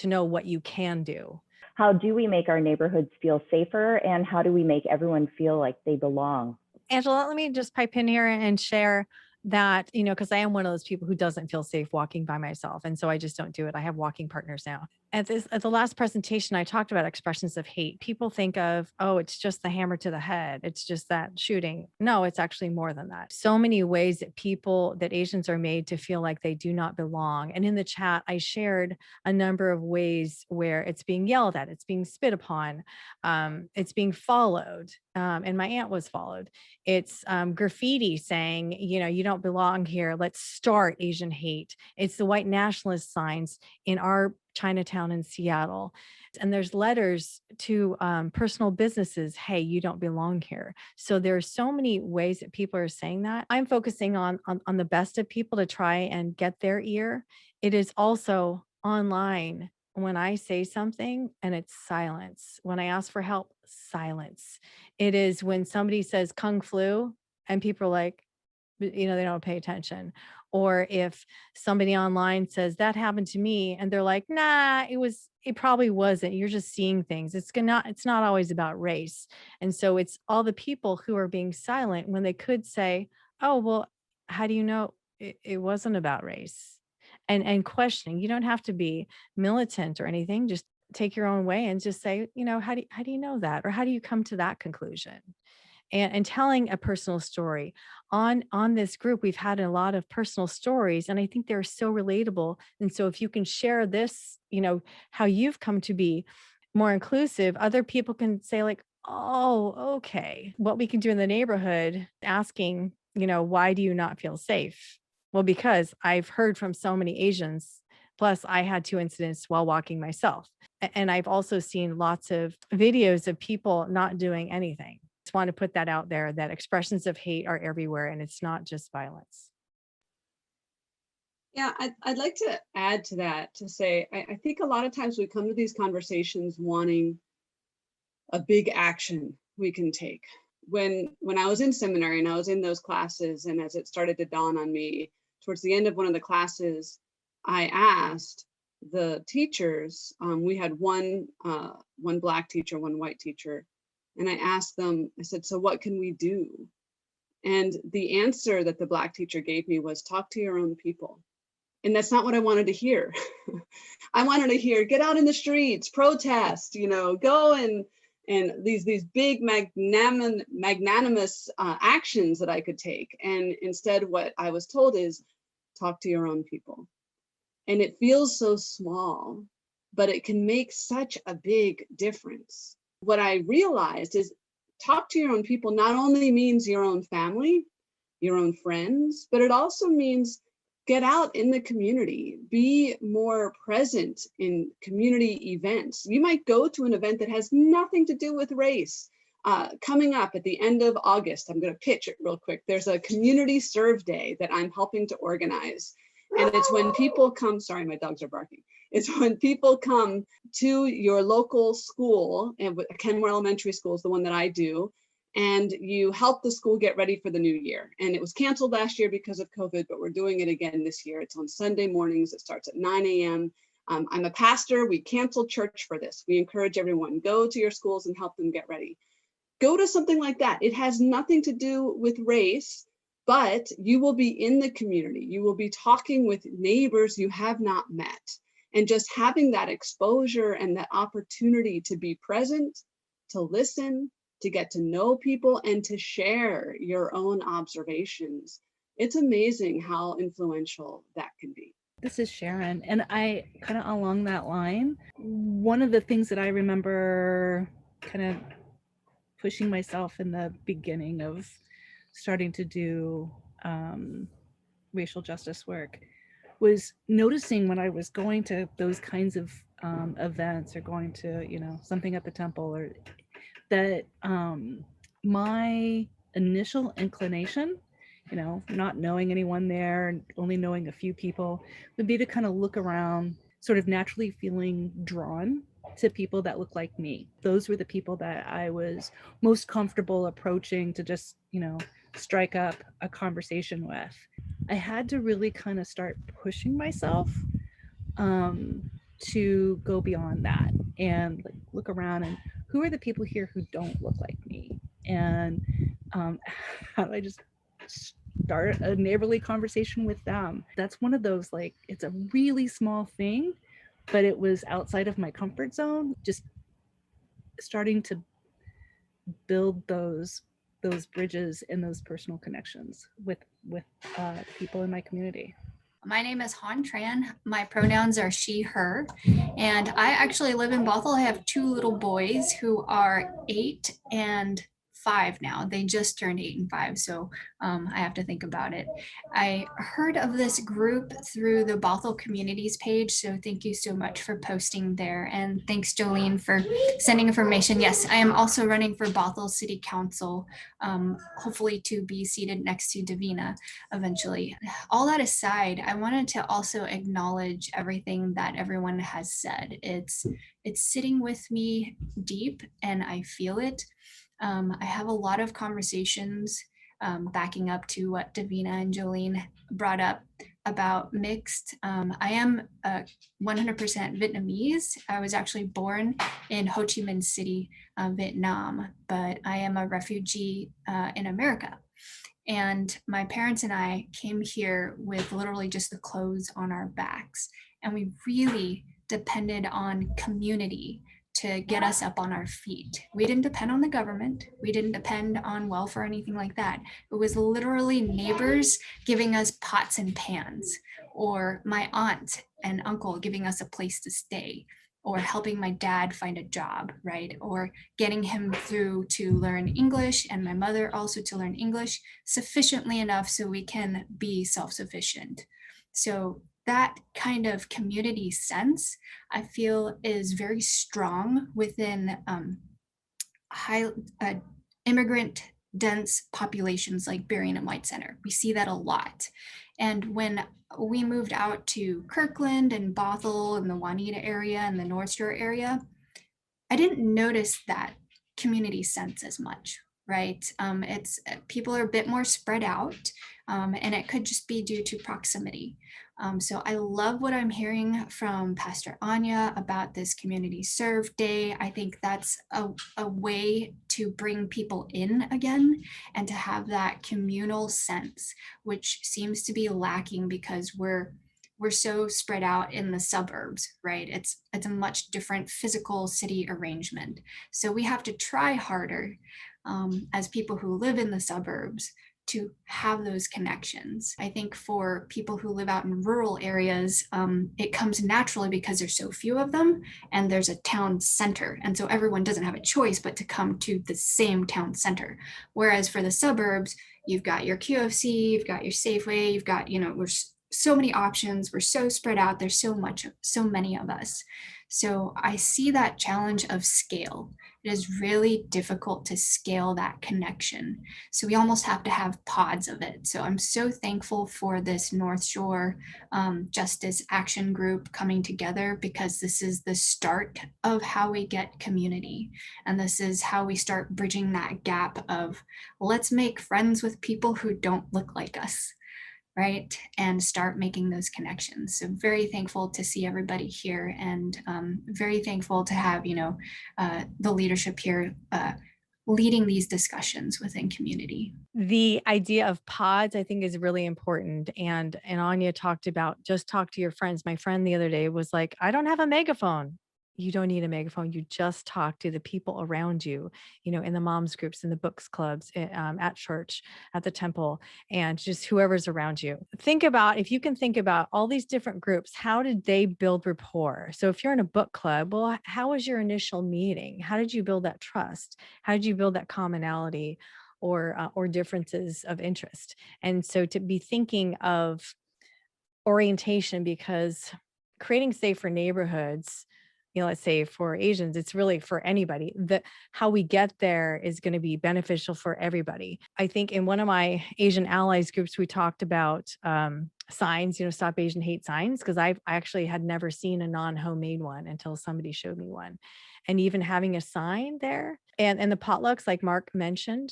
know what you can do. How do we make our neighborhoods feel safer, and how do we make everyone feel like they belong? Angela, let me just pipe in here and share that, because I am one of those people who doesn't feel safe walking by myself. And so I just don't do it. I have walking partners now. At the last presentation, I talked about expressions of hate. People think of, oh, it's just the hammer to the head. It's just that shooting. No, it's actually more than that. So many ways that Asians are made to feel like they do not belong. And in the chat, I shared a number of ways where it's being yelled at, it's being spit upon, it's being followed. And my aunt was followed. It's graffiti saying, you don't belong here. Let's start Asian hate. It's the white nationalist signs in our Chinatown in Seattle. And there's letters to personal businesses. Hey, you don't belong here. So there are so many ways that people are saying that. I'm focusing on the best of people to try and get their ear. It is also online. When I say something and it's silence, when I ask for help, silence. It is when somebody says Kung flu and people are like, they don't pay attention. Or if somebody online says that happened to me and they're like, nah, it probably wasn't. You're just seeing things. It's not always about race. And so it's all the people who are being silent when they could say, oh, well, how do you know it wasn't about race? And questioning, you don't have to be militant or anything. Just take your own way and just say, how do you know that? Or how do you come to that conclusion? And telling a personal story on this group, we've had a lot of personal stories, and I think they're so relatable. And so if you can share this, how you've come to be more inclusive, other people can say like, oh, okay, what we can do in the neighborhood, asking, why do you not feel safe? Well, because I've heard from so many Asians, plus I had 2 incidents while walking myself. And I've also seen lots of videos of people not doing anything. Just want to put that out there, that expressions of hate are everywhere and it's not just violence. Yeah, I'd like to add to that to say, I think a lot of times we come to these conversations wanting a big action we can take. When I was in seminary and I was in those classes, and as it started to dawn on me, towards the end of one of the classes, I asked the teachers, we had one Black teacher, one white teacher, and I asked them, I said, so what can we do? And the answer that the Black teacher gave me was, talk to your own people. And that's not what I wanted to hear. I wanted to hear, get out in the streets, protest, go and these big magnanimous actions that I could take. And instead what I was told is, talk to your own people. And it feels so small, but it can make such a big difference. What I realized is talk to your own people not only means your own family, your own friends, but it also means get out in the community, be more present in community events. You might go to an event that has nothing to do with race. Coming up at the end of August, I'm going to pitch it real quick. There's a community serve day that I'm helping to organize. And it's when people come, sorry, my dogs are barking. It's when people come to your local school, and Kenmore Elementary School is the one that I do, and you help the school get ready for the new year. And it was canceled last year because of COVID, but we're doing it again this year. It's on Sunday mornings. It starts at 9 a.m. I'm a pastor. We canceled church for this. We encourage everyone, go to your schools and help them get ready. Go to something like that. It has nothing to do with race, but you will be in the community. You will be talking with neighbors you have not met. And just having that exposure and that opportunity to be present, to listen, to get to know people, and to share your own observations. It's amazing how influential that can be. This is Sharon, and I kind of along that line, one of the things that I remember kind of pushing myself in the beginning of starting to do racial justice work was noticing when I was going to those kinds of events or going to, something at the temple, or that my initial inclination, not knowing anyone there and only knowing a few people, would be to kind of look around, sort of naturally feeling drawn to people that look like me. Those were the people that I was most comfortable approaching to just, strike up a conversation with. I had to really kind of start pushing myself to go beyond that and like look around and who are the people here who don't look like me, and how do I just start a neighborly conversation with them. That's one of those, like, it's a really small thing, but it was outside of my comfort zone, just starting to build those bridges and those personal connections with people in my community. My name is Han Tran. My pronouns are she, her, and I actually live in Bothell. I have two little boys who are 8 and 5 now. They just turned 8 and 5, so I have to think about it. I heard of this group through the Bothell Communities page, so thank you so much for posting there, and thanks Jolene for sending information. Yes, I am also running for Bothell City Council, hopefully to be seated next to Davina eventually. All that aside, I wanted to also acknowledge everything that everyone has said. It's sitting with me deep, and I feel it. I have a lot of conversations backing up to what Davina and Jolene brought up about mixed. I am 100% Vietnamese. I was actually born in Ho Chi Minh City, Vietnam, but I am a refugee in America. And my parents and I came here with literally just the clothes on our backs. And we really depended on community to get us up on our feet. We didn't depend on the government. We didn't depend on welfare or anything like that. It was literally neighbors giving us pots and pans, or my aunt and uncle giving us a place to stay, or helping my dad find a job, right? Or getting him through to learn English, and my mother also to learn English sufficiently enough so we can be self-sufficient. So that kind of community sense, I feel, is very strong within immigrant dense populations like Berrien and White Center. We see that a lot. And when we moved out to Kirkland and Bothell and the Juanita area and the Northshore area, I didn't notice that community sense as much, right? It's people are a bit more spread out, and it could just be due to proximity. So I love what I'm hearing from Pastor Anya about this community serve day. I think that's a way to bring people in again and to have that communal sense, which seems to be lacking because we're so spread out in the suburbs, right? It's a much different physical city arrangement. So we have to try harder as people who live in the suburbs to have those connections. I think for people who live out in rural areas, it comes naturally because there's so few of them and there's a town center. And so everyone doesn't have a choice but to come to the same town center. Whereas for the suburbs, you've got your QFC, you've got your Safeway, you've got, we're so many options, we're so spread out, there's so many of us. So I see that challenge of scale. It is really difficult to scale that connection. So we almost have to have pods of it. So I'm so thankful for this Northshore Justice Action Group coming together, because this is the start of how we get community. And this is how we start bridging that gap of let's make friends with people who don't look like us, right? And start making those connections. So very thankful to see everybody here, and very thankful to have, the leadership here leading these discussions within community. The idea of pods, I think, is really important. And Anya talked about just talk to your friends. My friend the other day was like, I don't have a megaphone. You don't need a megaphone. You just talk to the people around you, in the moms groups, in the books clubs, at church, at the temple, and just whoever's around you. If you can think about all these different groups, how did they build rapport? So if you're in a book club, well, how was your initial meeting? How did you build that trust? How did you build that commonality or differences of interest? And so to be thinking of orientation, because creating safer neighborhoods, let's say for Asians, it's really for anybody, that how we get there is going to be beneficial for everybody. I think in one of my Asian allies groups, we talked about signs, Stop Asian Hate signs, because I actually had never seen a non-homemade one until somebody showed me one. And even having a sign there and the potlucks, like Mark mentioned.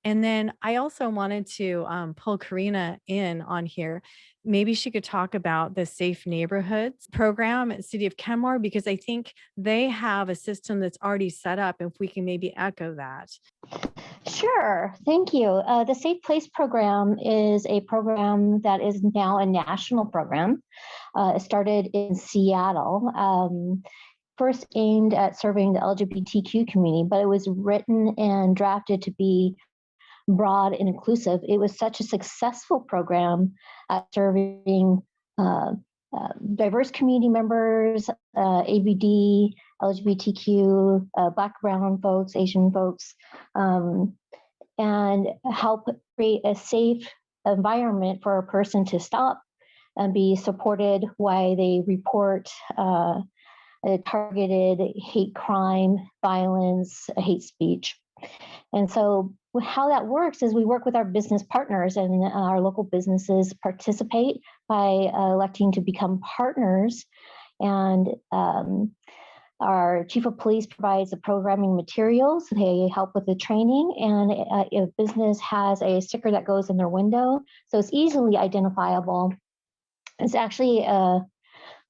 And then I also wanted to pull Karina in on here. Maybe she could talk about the Safe Neighborhoods program at City of Kenmore, because I think they have a system that's already set up. If we can maybe echo that. Sure, thank you. The Safe Place program is a program that is now a national program. It started in Seattle. First aimed at serving the LGBTQ community, but it was written and drafted to be broad and inclusive. It was such a successful program at serving diverse community members, ABD, LGBTQ, Black, brown folks, Asian folks, and help create a safe environment for a person to stop and be supported while they report targeted hate crime, violence, hate speech. And so how that works is we work with our business partners, and our local businesses participate by electing to become partners. And our chief of police provides the programming materials. They help with the training. And if business has a sticker that goes in their window, so it's easily identifiable. It's actually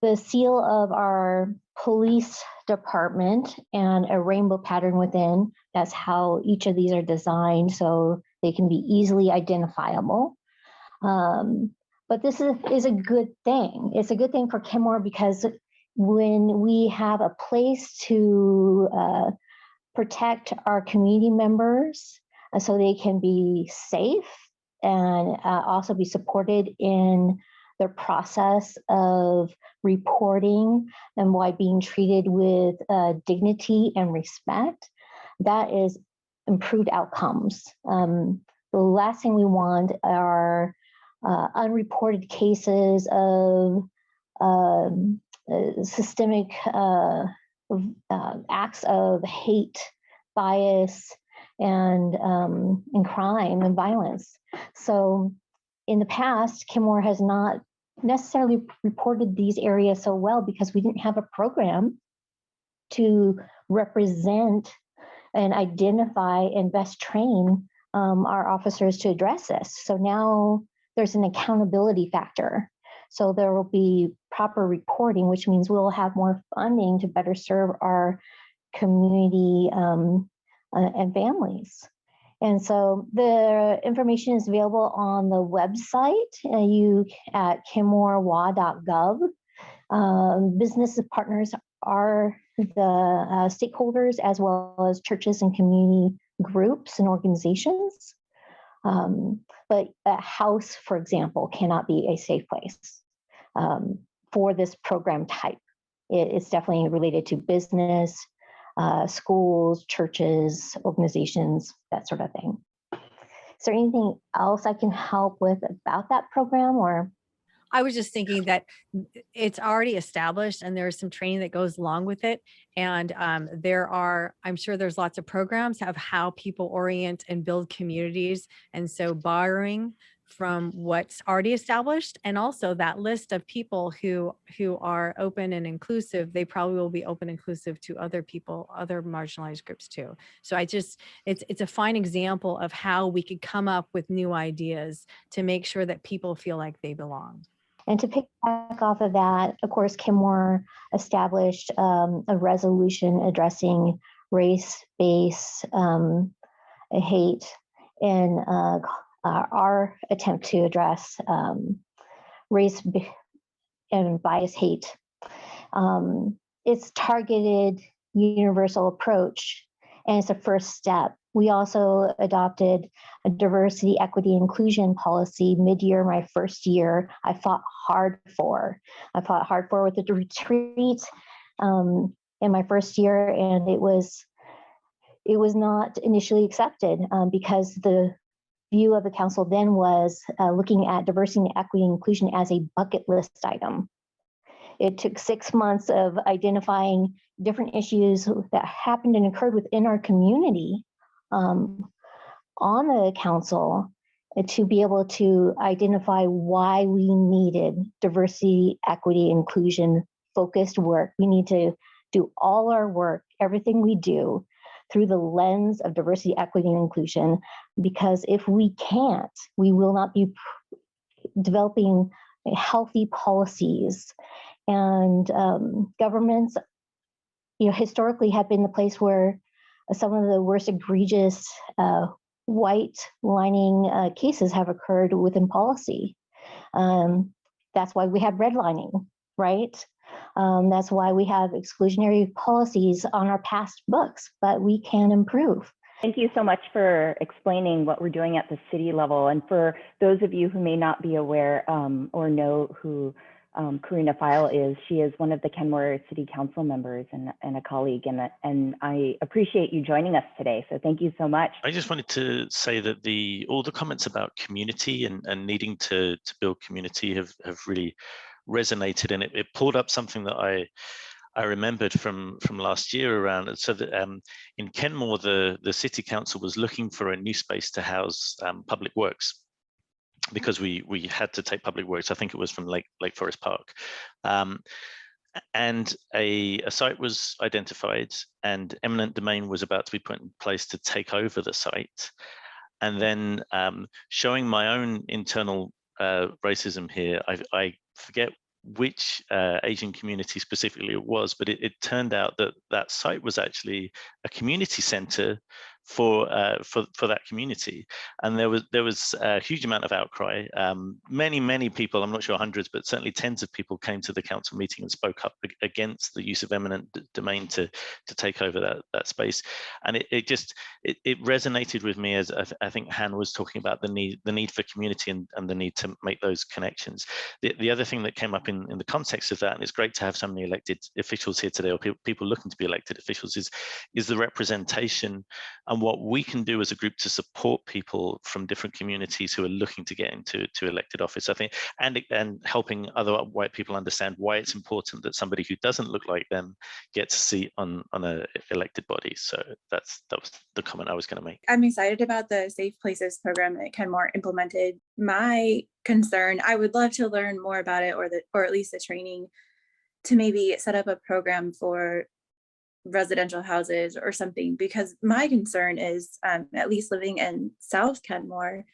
the seal of our police department and a rainbow pattern within. That's how each of these are designed, so they can be easily identifiable. But this is a good thing. It's a good thing for Kenmore, because when we have a place to protect our community members so they can be safe and also be supported in their process of reporting and why being treated with dignity and respect, that is improved outcomes. The last thing we want are unreported cases of systemic acts of hate, bias, and crime and violence. So in the past, Kenmore has not necessarily reported these areas so well because we didn't have a program to represent and identify and best train our officers to address this. So now there's an accountability factor. So there will be proper reporting, which means we'll have more funding to better serve our community and families. And so the information is available on the website at kenmorewa.gov. Business partners are the stakeholders, as well as churches and community groups and organizations. But a house, for example, cannot be a safe place for this program type. It's definitely related to business, schools, churches, organizations, that sort of thing. Is there anything else I can help with about that program? Or I was just thinking that it's already established and there's some training that goes along with it. And I'm sure there's lots of programs of how people orient and build communities. And so borrowing from what's already established, and also that list of people who are open and inclusive, they probably will be open and inclusive to other people, other marginalized groups too. So it's a fine example of how we could come up with new ideas to make sure that people feel like they belong. And to pick back off of that, of course, Kenmore established a resolution addressing race-based hate in our attempt to address race and bias hate. It's targeted universal approach, and it's a first step. We also adopted a diversity, equity, inclusion policy mid-year, my first year. I fought hard for with the retreat in my first year, and it was not initially accepted because the view of the council then was looking at diversity, equity, and inclusion as a bucket list item. It took 6 months of identifying different issues that happened and occurred within our community on the council to be able to identify why we needed diversity, equity, inclusion focused work. We need to do all our work, everything we do, through the lens of diversity, equity, and inclusion, because if we can't, we will not be developing healthy policies. And governments, historically have been the place where some of the worst egregious white lining cases have occurred within policy. That's why we have redlining, right? That's why we have exclusionary policies on our past books, but we can improve. Thank you so much for explaining what we're doing at the city level. And for those of you who may not be aware or know who Karina File is, she is one of the Kenmore City Council members and a colleague, and I appreciate you joining us today. So thank you so much. I just wanted to say that all the comments about community and needing to build community have really resonated, and it pulled up something that I remembered from last year around. So that in Kenmore, the city council was looking for a new space to house public works, because we had to take public works. I think it was from Lake Forest Park, and a site was identified, and eminent domain was about to be put in place to take over the site. And then showing my own internal racism here, I forget which Asian community specifically it was, but it turned out that site was actually a community center for that community, and there was a huge amount of outcry. Many people, I'm not sure hundreds, but certainly tens of people came to the council meeting and spoke up against the use of eminent domain to take over that space, and it resonated with me, as I think Han was talking about the need for community and the need to make those connections. The other thing that came up in the context of that, and it's great to have so many elected officials here today, or people looking to be elected officials, is the representation and what we can do as a group to support people from different communities who are looking to get into elected office. I think, and helping other white people understand why it's important that somebody who doesn't look like them gets a seat on a elected body. So that was the comment I was going to make. I'm excited about the Safe Places program that Kenmore implemented. My concern, I would love to learn more about it, or at least the training to maybe set up a program for residential houses or something, because my concern is, at least living in South Kenmore,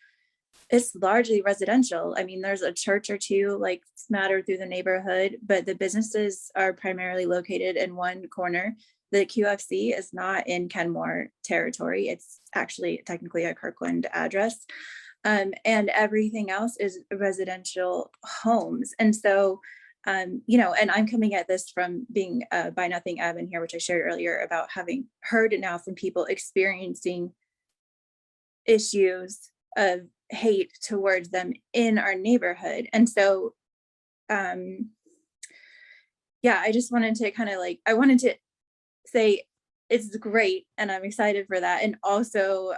it's largely residential. I mean, there's a church or two like scattered through the neighborhood, but the businesses are primarily located in one corner. The QFC is not in Kenmore territory. It's actually technically a Kirkland address. And everything else is residential homes. And so and I'm coming at this from being By Nothing Evan here, which I shared earlier, about having heard it now from people experiencing issues of hate towards them in our neighborhood. And so, I just wanted to I wanted to say it's great, and I'm excited for that. And also,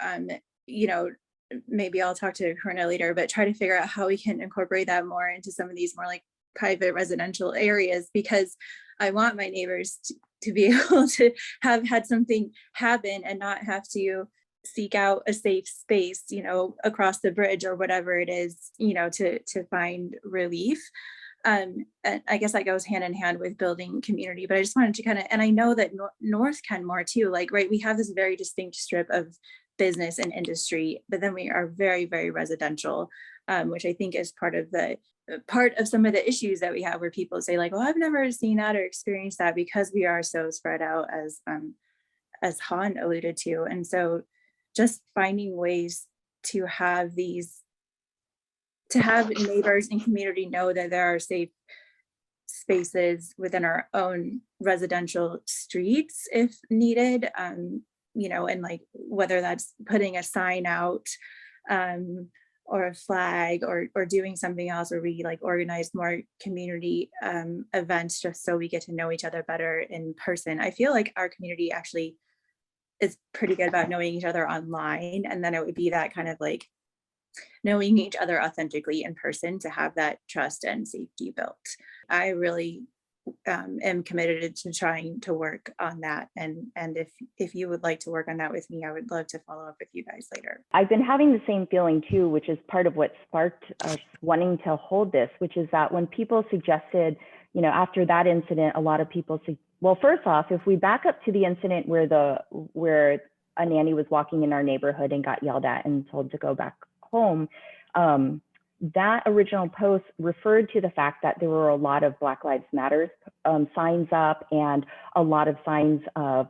maybe I'll talk to Karina later, but try to figure out how we can incorporate that more into some of these more like private residential areas, because I want my neighbors to be able to have had something happen and not have to seek out a safe space, across the bridge or whatever it is, to find relief. And I guess that goes hand in hand with building community, but I just wanted to and I know that North Kenmore too, right, we have this very distinct strip of business and industry, but then we are very, very residential, which I think is part of some of the issues that we have, where people say like, well, I've never seen that or experienced that, because we are so spread out, as Han alluded to. And so just finding ways to have neighbors and community know that there are safe spaces within our own residential streets if needed, and like whether that's putting a sign out, or a flag, or doing something else, or we like organize more community events just so we get to know each other better in person. I feel like our community actually is pretty good about knowing each other online, and then it would be that kind of like knowing each other authentically in person to have that trust and safety built. I really am committed to trying to work on that. And if you would like to work on that with me, I would love to follow up with you guys later. I've been having the same feeling too, which is part of what sparked us wanting to hold this, which is that when people suggested, you know, after that incident, a lot of people said, well, first off, if we back up to the incident where a nanny was walking in our neighborhood and got yelled at and told to go back home, that original post referred to the fact that there were a lot of Black Lives Matter signs up and a lot of signs of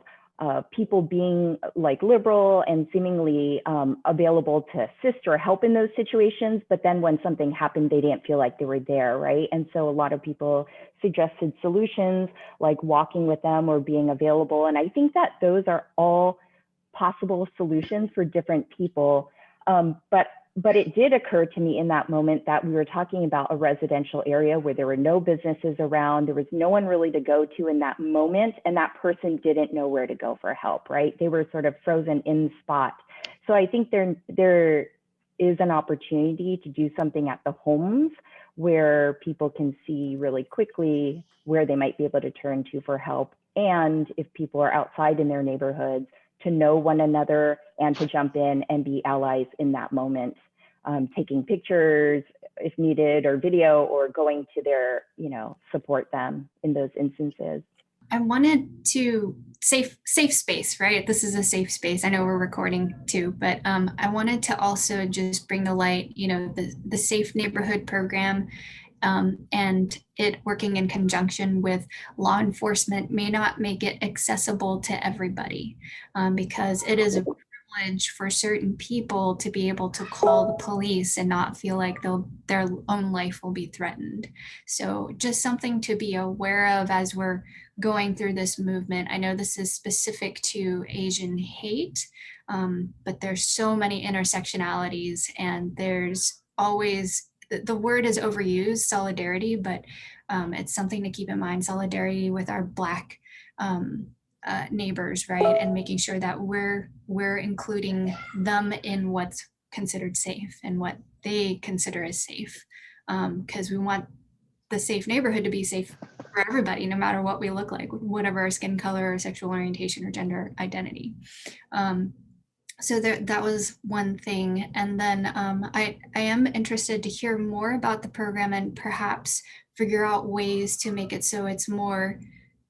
people being like liberal and seemingly available to assist or help in those situations. But then when something happened, they didn't feel like they were there, right? And so a lot of people suggested solutions like walking with them or being available. And I think that those are all possible solutions for different people. But it did occur to me in that moment that we were talking about a residential area where there were no businesses around. There was no one really to go to in that moment. And that person didn't know where to go for help, right? They were sort of frozen in the spot. So I think there is an opportunity to do something at the homes where people can see really quickly where they might be able to turn to for help. And if people are outside in their neighborhoods, to know one another and to jump in and be allies in that moment, taking pictures if needed or video, or going to their, you know, support them in those instances. I wanted to safe space, right? This is a safe space. I know we're recording too, but I wanted to also just bring to light, you know, the Safe Neighborhood program. And it working in conjunction with law enforcement may not make it accessible to everybody, because it is a privilege for certain people to be able to call the police and not feel like their own life will be threatened. So just something to be aware of as we're going through this movement. I know this is specific to Asian hate, but there's so many intersectionalities, and there's always, the word is overused, solidarity, but it's something to keep in mind, solidarity with our Black neighbors, right? And making sure that we're including them in what's considered safe and what they consider as safe. Because we want the safe neighborhood to be safe for everybody, no matter what we look like, whatever our skin color or sexual orientation or gender identity. So that was one thing. And then I am interested to hear more about the program and perhaps figure out ways to make it so it's more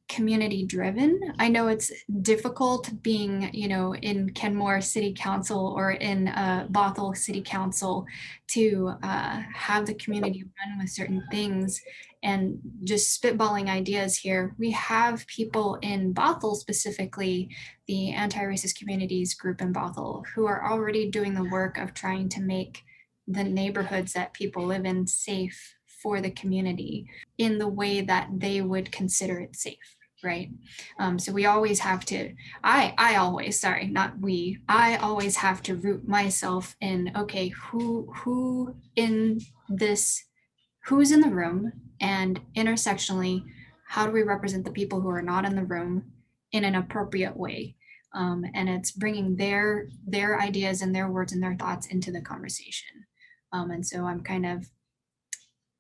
community driven. I know it's difficult being, you know, in Kenmore City Council or in Bothell City Council to have the community run with certain things. And just spitballing ideas here, we have people in Bothell, specifically the Anti-Racist Communities group in Bothell, who are already doing the work of trying to make the neighborhoods that people live in safe for the community in the way that they would consider it safe, right? So we always have to, I always have to root myself in, okay, who's in the room, and intersectionally, how do we represent the people who are not in the room in an appropriate way? And it's bringing their ideas and their words and their thoughts into the conversation. And so I'm kind of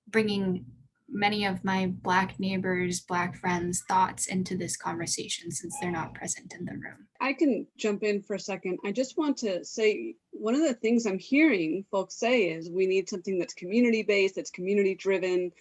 bringing many of my Black neighbors, Black friends' thoughts into this conversation since they're not present in the room. I can jump in for a second. I just want to say, one of the things I'm hearing folks say is we need something that's community-based, that's community-driven.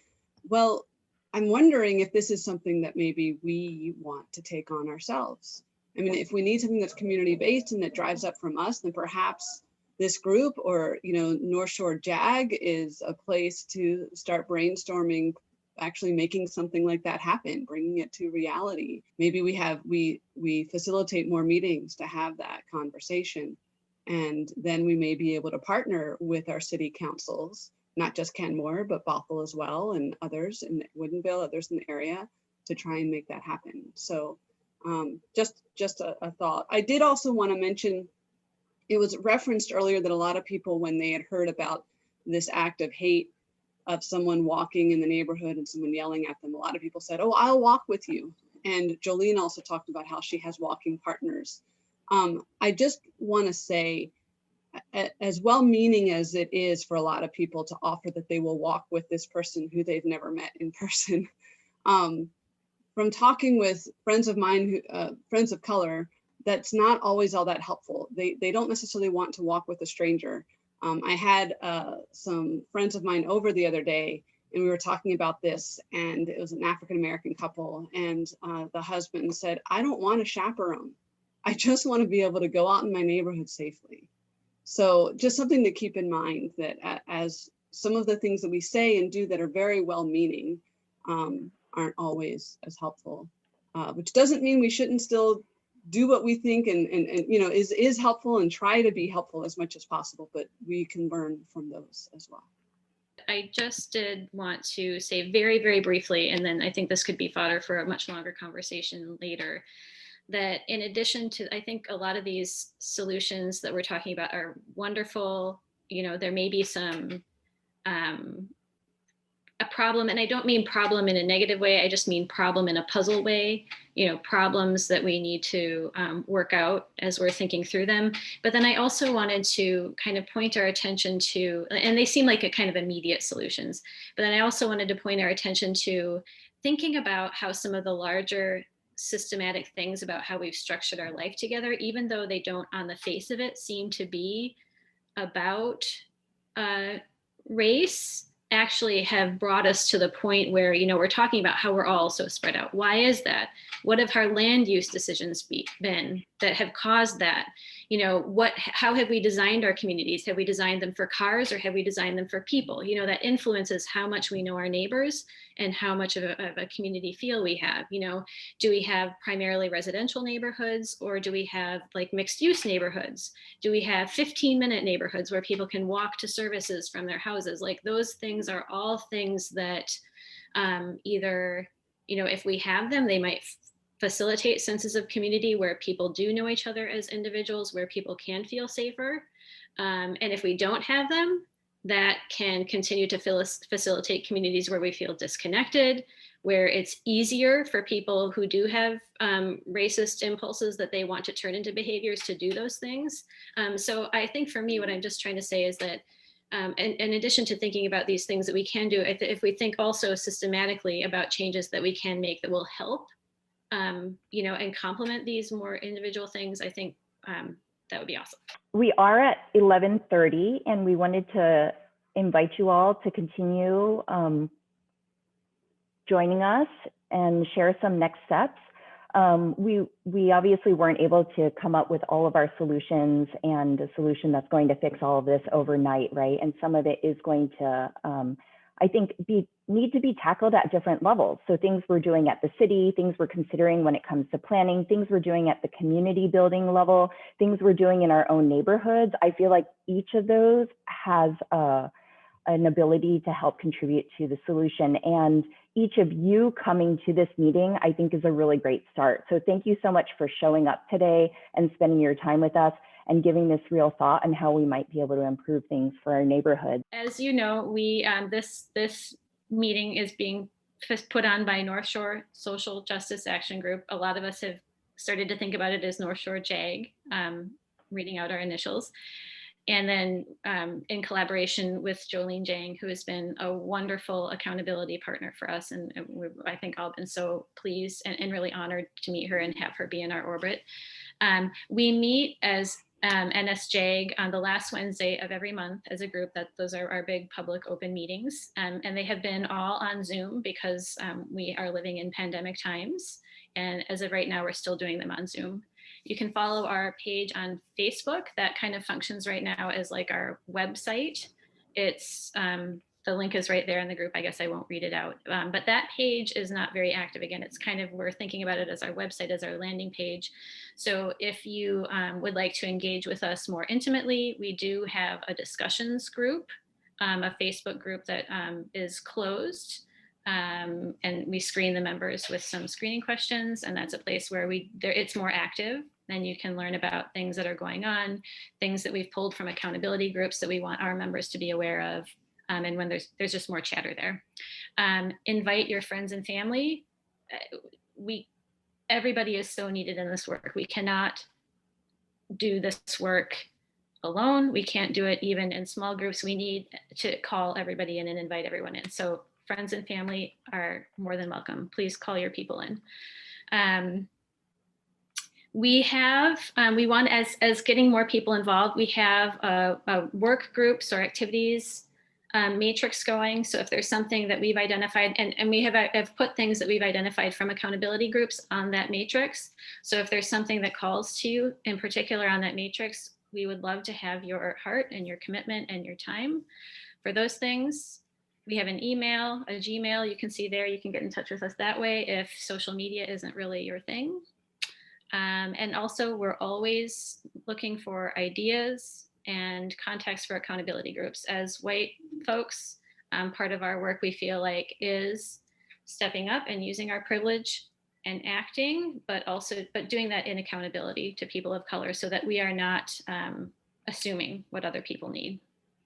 Well, I'm wondering if this is something that maybe we want to take on ourselves. I mean, if we need something that's community-based and that drives up from us, then perhaps this group or, you know, Northshore JAG is a place to start brainstorming, actually making something like that happen, bringing it to reality. Maybe we facilitate more meetings to have that conversation. And then we may be able to partner with our city councils, not just Kenmore, but Bothell as well, and others in Woodinville, others in the area, to try and make that happen. So just a thought. I did also want to mention, it was referenced earlier that a lot of people, when they had heard about this act of hate of someone walking in the neighborhood and someone yelling at them, a lot of people said, oh, I'll walk with you. And Jolene also talked about how she has walking partners. I just want to say, as well-meaning as it is for a lot of people to offer that they will walk with this person who they've never met in person, from talking with friends of mine, friends of color, that's not always all that helpful. They don't necessarily want to walk with a stranger. I had some friends of mine over the other day, and we were talking about this, and it was an African-American couple, and the husband said, I don't want a chaperone. I just want to be able to go out in my neighborhood safely. So just something to keep in mind, that as some of the things that we say and do that are very well-meaning aren't always as helpful, which doesn't mean we shouldn't still do what we think and you know, is helpful, and try to be helpful as much as possible, but we can learn from those as well. I just did want to say very, very briefly, and then I think this could be fodder for a much longer conversation later, that in addition to, I think a lot of these solutions that we're talking about are wonderful. You know, there may be some a problem, and I don't mean problem in a negative way, I just mean problem in a puzzle way, you know, problems that we need to work out as we're thinking through them. But then I also wanted to kind of point our attention to, and they seem like a kind of immediate solutions, but then I also wanted to point our attention to thinking about how some of the larger systematic things about how we've structured our life together, even though they don't on the face of it seem to be about race, actually have brought us to the point where, you know, we're talking about how we're all so spread out. Why is that? What have our land use decisions been that have caused that? You know, how have we designed our communities? Have we designed them for cars, or have we designed them for people? You know, that influences how much we know our neighbors and how much of a community feel we have. You know, do we have primarily residential neighborhoods, or do we have like mixed use neighborhoods? Do we have 15-minute neighborhoods where people can walk to services from their houses? Like, those things are all things that either, you know, if we have them, they might facilitate senses of community where people do know each other as individuals, where people can feel safer. And if we don't have them, that can continue to facilitate communities where we feel disconnected, where it's easier for people who do have racist impulses that they want to turn into behaviors to do those things. So I think for me, what I'm just trying to say is that in addition to thinking about these things that we can do, if we think also systematically about changes that we can make that will help, you know, and complement these more individual things, I think that would be awesome. We are at 11:30, and we wanted to invite you all to continue joining us and share some next steps. We obviously weren't able to come up with all of our solutions and a solution that's going to fix all of this overnight, right? And some of it is going to, I think, need to be tackled at different levels. So things we're doing at the city, things we're considering when it comes to planning, things we're doing at the community building level, things we're doing in our own neighborhoods. I feel like each of those has an ability to help contribute to the solution. And each of you coming to this meeting, I think, is a really great start. So thank you so much for showing up today and spending your time with us and giving this real thought on how we might be able to improve things for our neighborhood. As you know, we this meeting is being put on by Northshore Social Justice Action Group. A lot of us have started to think about it as Northshore JAG, reading out our initials. And then in collaboration with Jolene Jang, who has been a wonderful accountability partner for us. And we've, I think, all been so pleased and really honored to meet her and have her be in our orbit. We meet as NSJAG on the last Wednesday of every month as a group. Those are our big public open meetings. And they have been all on Zoom because we are living in pandemic times. And as of right now, we're still doing them on Zoom. You can follow our page on Facebook. That kind of functions right now as like our website. It's the link is right there in the group. I guess I won't read it out, but that page is not very active. Again, it's kind of, we're thinking about it as our website, as our landing page. So if you would like to engage with us more intimately, we do have a discussions group, a Facebook group that is closed. And we screen the members with some screening questions, and that's a place where it's more active. Then you can learn about things that are going on, things that we've pulled from accountability groups that we want our members to be aware of. And when there's just more chatter there. Invite your friends and family. Everybody is so needed in this work. We cannot do this work alone. We can't do it even in small groups. We need to call everybody in and invite everyone in. So friends and family are more than welcome. Please call your people in. We want, as getting more people involved, we have a work groups or activities matrix going. So if there's something that we've identified, and we have put things that we've identified from accountability groups on that matrix. So if there's something that calls to you in particular on that matrix, we would love to have your heart and your commitment and your time for those things. We have an email, a Gmail, you can see there, you can get in touch with us that way if social media isn't really your thing. And also we're always looking for ideas and contacts for accountability groups. As white folks, part of our work we feel like is stepping up and using our privilege and acting, but doing that in accountability to people of color so that we are not assuming what other people need,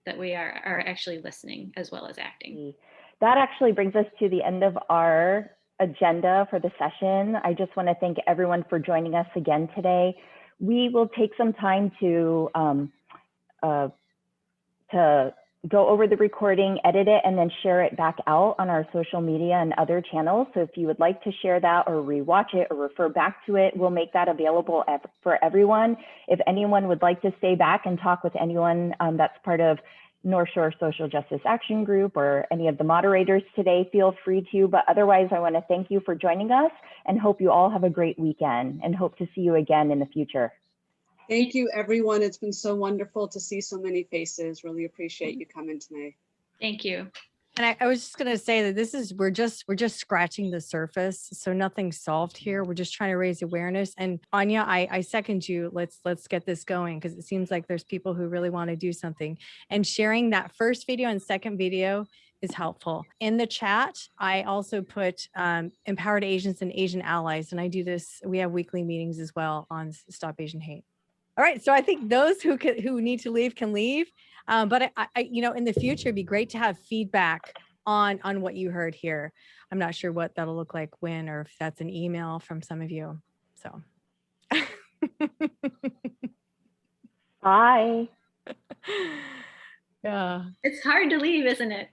that we are actually listening as well as acting. That actually brings us to the end of our agenda for the session. I just want to thank everyone for joining us again today. We will take some time to go over the recording, edit it, and then share it back out on our social media and other channels. So if you would like to share that or rewatch it or refer back to it, we'll make that available for everyone. If anyone would like to stay back and talk with anyone that's part of Northshore Social Justice Action Group or any of the moderators today, feel free to. But otherwise, I want to thank you for joining us and hope you all have a great weekend and hope to see you again in the future. Thank you, everyone. It's been so wonderful to see so many faces. Really appreciate you coming tonight. Thank you. And I was just going to say that we're just scratching the surface. So nothing's solved here. We're just trying to raise awareness. And Anya, I second you. Let's get this going because it seems like there's people who really want to do something. And sharing that first video and second video is helpful. In the chat, I also put Empowered Asians and Asian Allies. And I do this. We have weekly meetings as well on Stop Asian Hate. All right. So I think those who need to leave can leave. But I in the future, it'd be great to have feedback on what you heard here. I'm not sure what that'll look like when, or if that's an email from some of you. So. Bye. Yeah. It's hard to leave, isn't it?